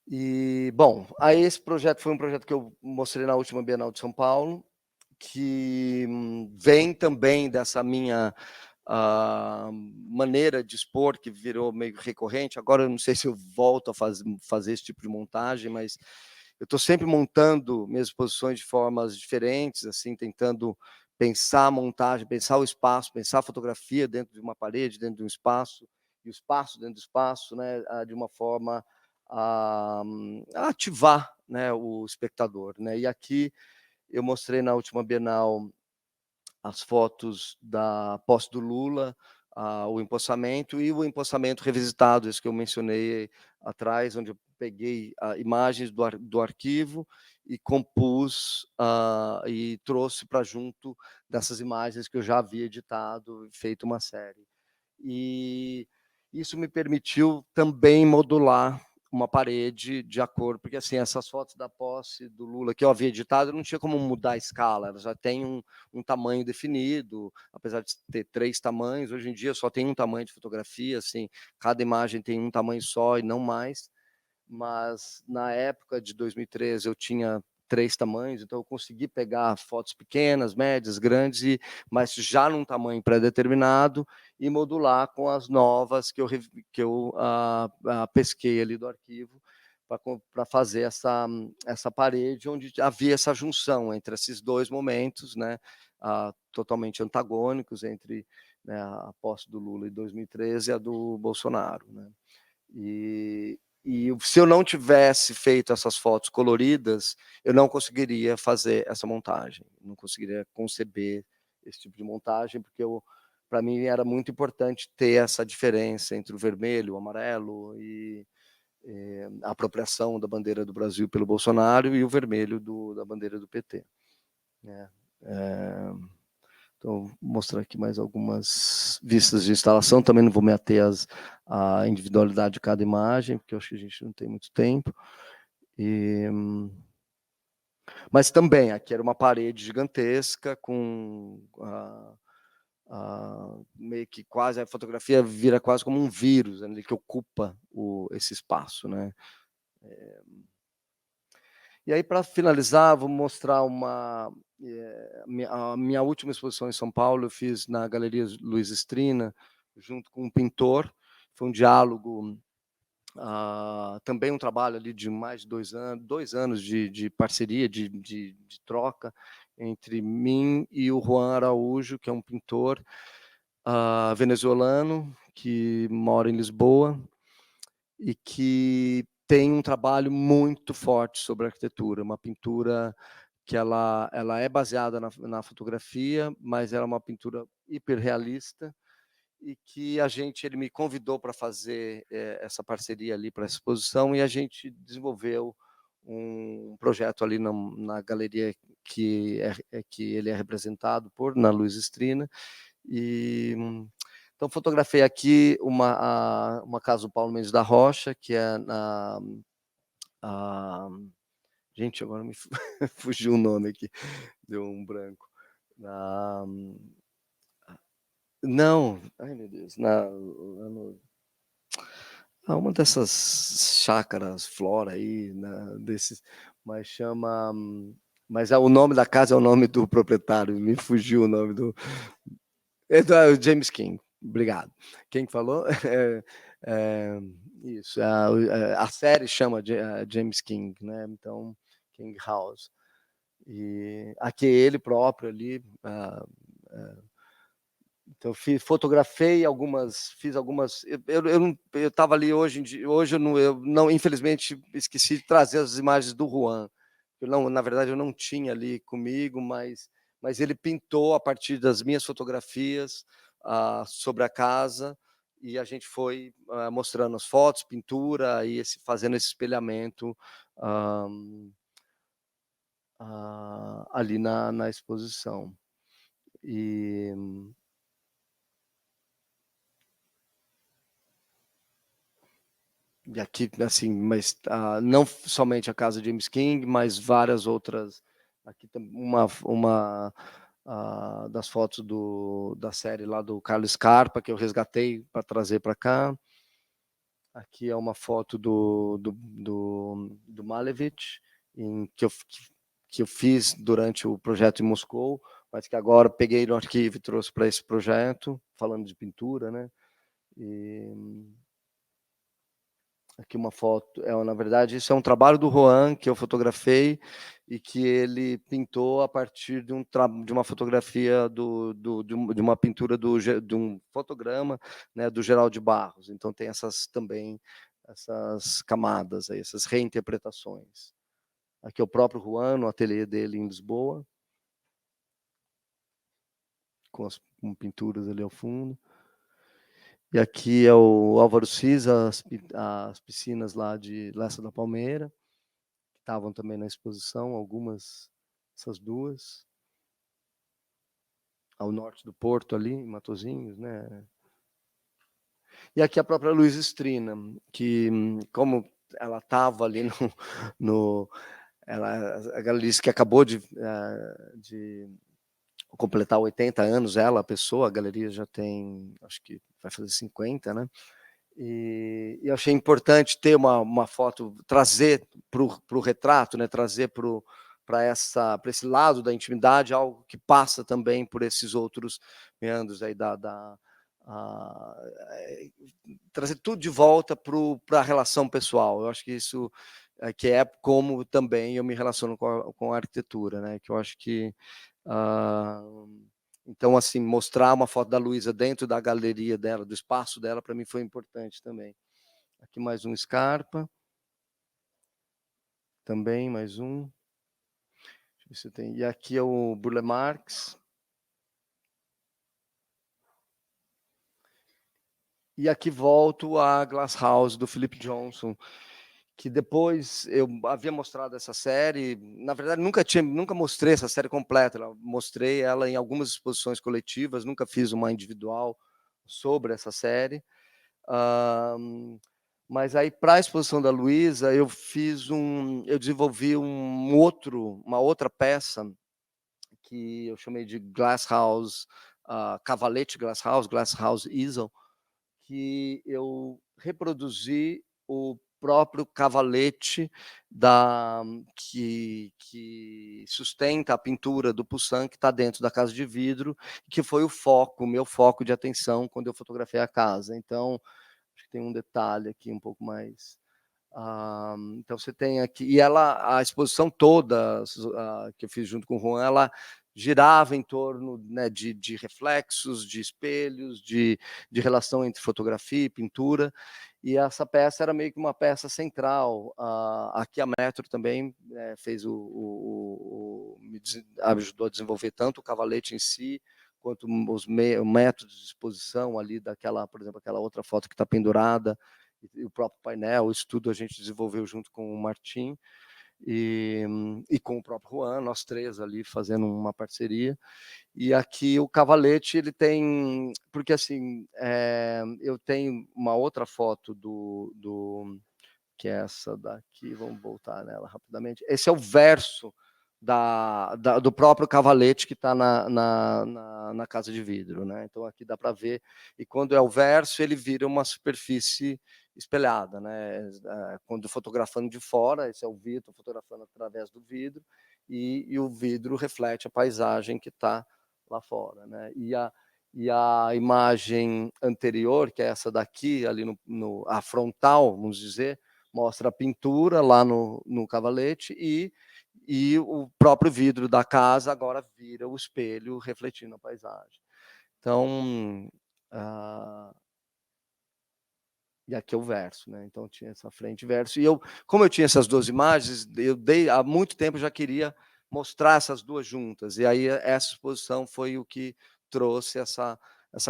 E bom, aí esse projeto foi um projeto que eu mostrei na última Bienal de São Paulo, que vem também dessa minha maneira de expor, que virou meio recorrente. Agora eu não sei se eu volto a fazer esse tipo de montagem, mas eu estou sempre montando minhas exposições de formas diferentes, assim, tentando pensar a montagem, pensar o espaço, pensar a fotografia dentro de uma parede, dentro de um espaço, e o espaço dentro do espaço, né, de uma forma a ativar, né, o espectador, né? E aqui eu mostrei na última Bienal as fotos da posse do Lula, o empossamento e o empossamento revisitado, esse que eu mencionei atrás, onde eu peguei imagens do arquivo e compus e trouxe para junto dessas imagens que eu já havia editado e feito uma série. E isso me permitiu também modular uma parede de acordo, porque assim, essas fotos da posse do Lula que eu havia editado, não tinha como mudar a escala, ela já tem um tamanho definido, apesar de ter 3 tamanhos, hoje em dia só tem um tamanho de fotografia, assim, cada imagem tem um tamanho só e não mais, mas na época de 2013 eu tinha 3 tamanhos, então eu consegui pegar fotos pequenas, médias, grandes, mas já num tamanho pré-determinado, e modular com as novas que eu pesquei ali do arquivo, para fazer essa parede onde havia essa junção entre esses dois momentos, né, totalmente antagônicos entre, né, a posse do Lula em 2013 e a do Bolsonaro, né? E se eu não tivesse feito essas fotos coloridas, eu não conseguiria fazer essa montagem, não conseguiria conceber esse tipo de montagem, porque para mim era muito importante ter essa diferença entre o vermelho, o amarelo e a apropriação da bandeira do Brasil pelo Bolsonaro e o vermelho da bandeira do PT, né? Então, vou mostrar aqui mais algumas vistas de instalação. Também não vou me ater à individualidade de cada imagem, porque eu acho que a gente não tem muito tempo. Mas também, aqui era uma parede gigantesca com meio que quase a fotografia vira quase como um vírus, né, que ocupa esse espaço, né. E aí, para finalizar, vou mostrar a minha última exposição em São Paulo, eu fiz na Galeria Luiz Estrina, junto com um pintor. Foi um diálogo, também um trabalho ali de mais de 2 anos de parceria, de troca entre mim e o Juan Araújo, que é um pintor venezuelano, que mora em Lisboa e que tem um trabalho muito forte sobre arquitetura, uma pintura que ela é baseada na fotografia, mas ela é uma pintura hiperrealista e que ele me convidou para fazer essa parceria ali para a exposição, e a gente desenvolveu um projeto ali na galeria que ele é representado na Luiz Estrina. E então fotografei aqui uma casa do Paulo Mendes da Rocha, que é a gente, agora me fugiu o nome aqui, deu um branco. Na Não, ai meu Deus, uma dessas chácaras Flora aí, mas chama, mas o nome da casa é o nome do proprietário, me fugiu o nome do James King, obrigado. Quem falou? Isso, a série chama James King, né? Então, King House. E aqui é ele próprio ali. Então, fiz algumas. Eu estava ali hoje eu não, infelizmente, esqueci de trazer as imagens do Juan. Na verdade, eu não tinha ali comigo, mas ele pintou a partir das minhas fotografias sobre a casa, e a gente foi mostrando as fotos, pintura e fazendo esse espelhamento ali na exposição. E aqui, assim, mas não somente a casa de James King, mas várias outras. Aqui tem uma das fotos da série lá do Carlos Scarpa, que eu resgatei para trazer para cá. Aqui é uma foto do Malevich, que eu fiz durante o projeto em Moscou, mas que agora peguei no arquivo e trouxe para esse projeto, falando de pintura, né? Aqui uma foto, na verdade, isso é um trabalho do Juan que eu fotografei e que ele pintou a partir de uma fotografia de uma pintura de um fotograma, né, do Geraldo de Barros. Então tem essas camadas aí, essas reinterpretações. Aqui é o próprio Juan no ateliê dele em Lisboa, com pinturas ali ao fundo. E aqui é o Álvaro Siz, as piscinas lá de Lessa da Palmeira, que estavam também na exposição, essas duas. Ao norte do Porto, ali, em Matosinhos, né? E aqui a própria Luiz Estrina, que, como ela estava ali a galeria disse que acabou de completar 80 anos, a pessoa, a galeria já tem, acho que vai fazer 50, né? E eu achei importante ter uma foto, trazer para o retrato, né? Trazer para esse lado da intimidade algo que passa também por esses outros meandros aí trazer tudo de volta para a relação pessoal. Eu acho que isso que é como também eu me relaciono com a arquitetura, né? Que eu acho que então, assim, mostrar uma foto da Luísa dentro da galeria dela, do espaço dela, para mim foi importante também. Aqui mais um Scarpa. Também mais um. Deixa eu ver se tem. E aqui é o Burle Marx. E aqui volto a Glass House, do Philip Johnson, que depois eu havia mostrado essa série. Na verdade, nunca mostrei essa série completa. Mostrei ela em algumas exposições coletivas, nunca fiz uma individual sobre essa série. Mas aí, para a exposição da Luísa, eu desenvolvi uma outra peça que eu chamei de Glass House, Cavalete Glass House Easel, que eu reproduzi o próprio cavalete que sustenta a pintura do Poussin, que está dentro da casa de vidro, que foi o meu foco de atenção quando eu fotografei a casa. Então, acho que tem um detalhe aqui um pouco mais. Então você tem aqui, e a exposição toda que eu fiz junto com o Juan, ela girava em torno, né, de reflexos, de espelhos, de relação entre fotografia e pintura, e essa peça era meio que uma peça central. Aqui a Metro também fez ajudou a desenvolver tanto o cavalete em si, quanto os métodos de exposição ali daquela, por exemplo, aquela outra foto que está pendurada, e o próprio painel, isso tudo a gente desenvolveu junto com o Martim e com o próprio Juan, nós três ali fazendo uma parceria. E aqui o cavalete, ele tem, porque assim, eu tenho uma outra foto que é essa daqui, vamos voltar nela rapidamente. Esse é o verso do próprio cavalete que está na casa de vidro, né? Então aqui dá para ver, e quando é o verso, ele vira uma superfície espelhada, né? Quando fotografando de fora, esse é o vidro, fotografando através do vidro, e o vidro reflete a paisagem que está lá fora, né? E a imagem anterior, que é essa daqui, ali a frontal, vamos dizer, mostra a pintura lá no cavalete, e o próprio vidro da casa agora vira o espelho refletindo a paisagem. Então, e aqui é o verso, né? Então tinha essa frente e verso. E como eu tinha essas duas imagens, há muito tempo eu já queria mostrar essas duas juntas. E aí essa exposição foi o que trouxe essa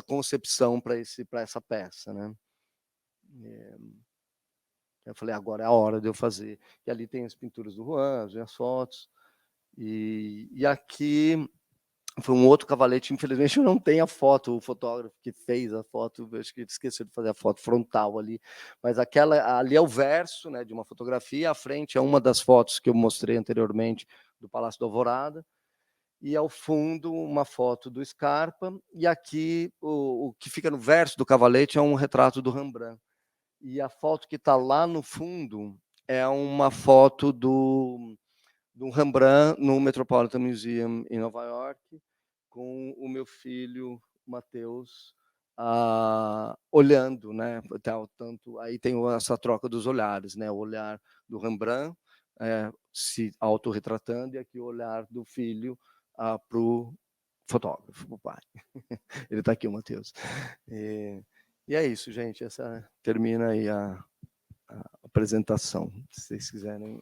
concepção para essa peça, né? Eu falei, agora é a hora de eu fazer. E ali tem as pinturas do Juan, as fotos. E aqui foi um outro cavalete, infelizmente eu não tenho a foto, o fotógrafo que fez a foto, acho que ele esqueceu de fazer a foto frontal ali, mas ali é o verso, né, de uma fotografia, à frente é uma das fotos que eu mostrei anteriormente do Palácio da Alvorada, e ao fundo uma foto do Scarpa, e aqui o que fica no verso do cavalete é um retrato do Rembrandt. E a foto que está lá no fundo é uma foto do Rembrandt no Metropolitan Museum em Nova York, com o meu filho Mateus olhando, né? Tanto aí tem essa troca dos olhares, né? O olhar do Rembrandt se autorretratando, e aqui o olhar do filho para o fotógrafo, para o pai. Ele está aqui, o Mateus. E é isso, gente. Essa termina aí a apresentação, se vocês quiserem.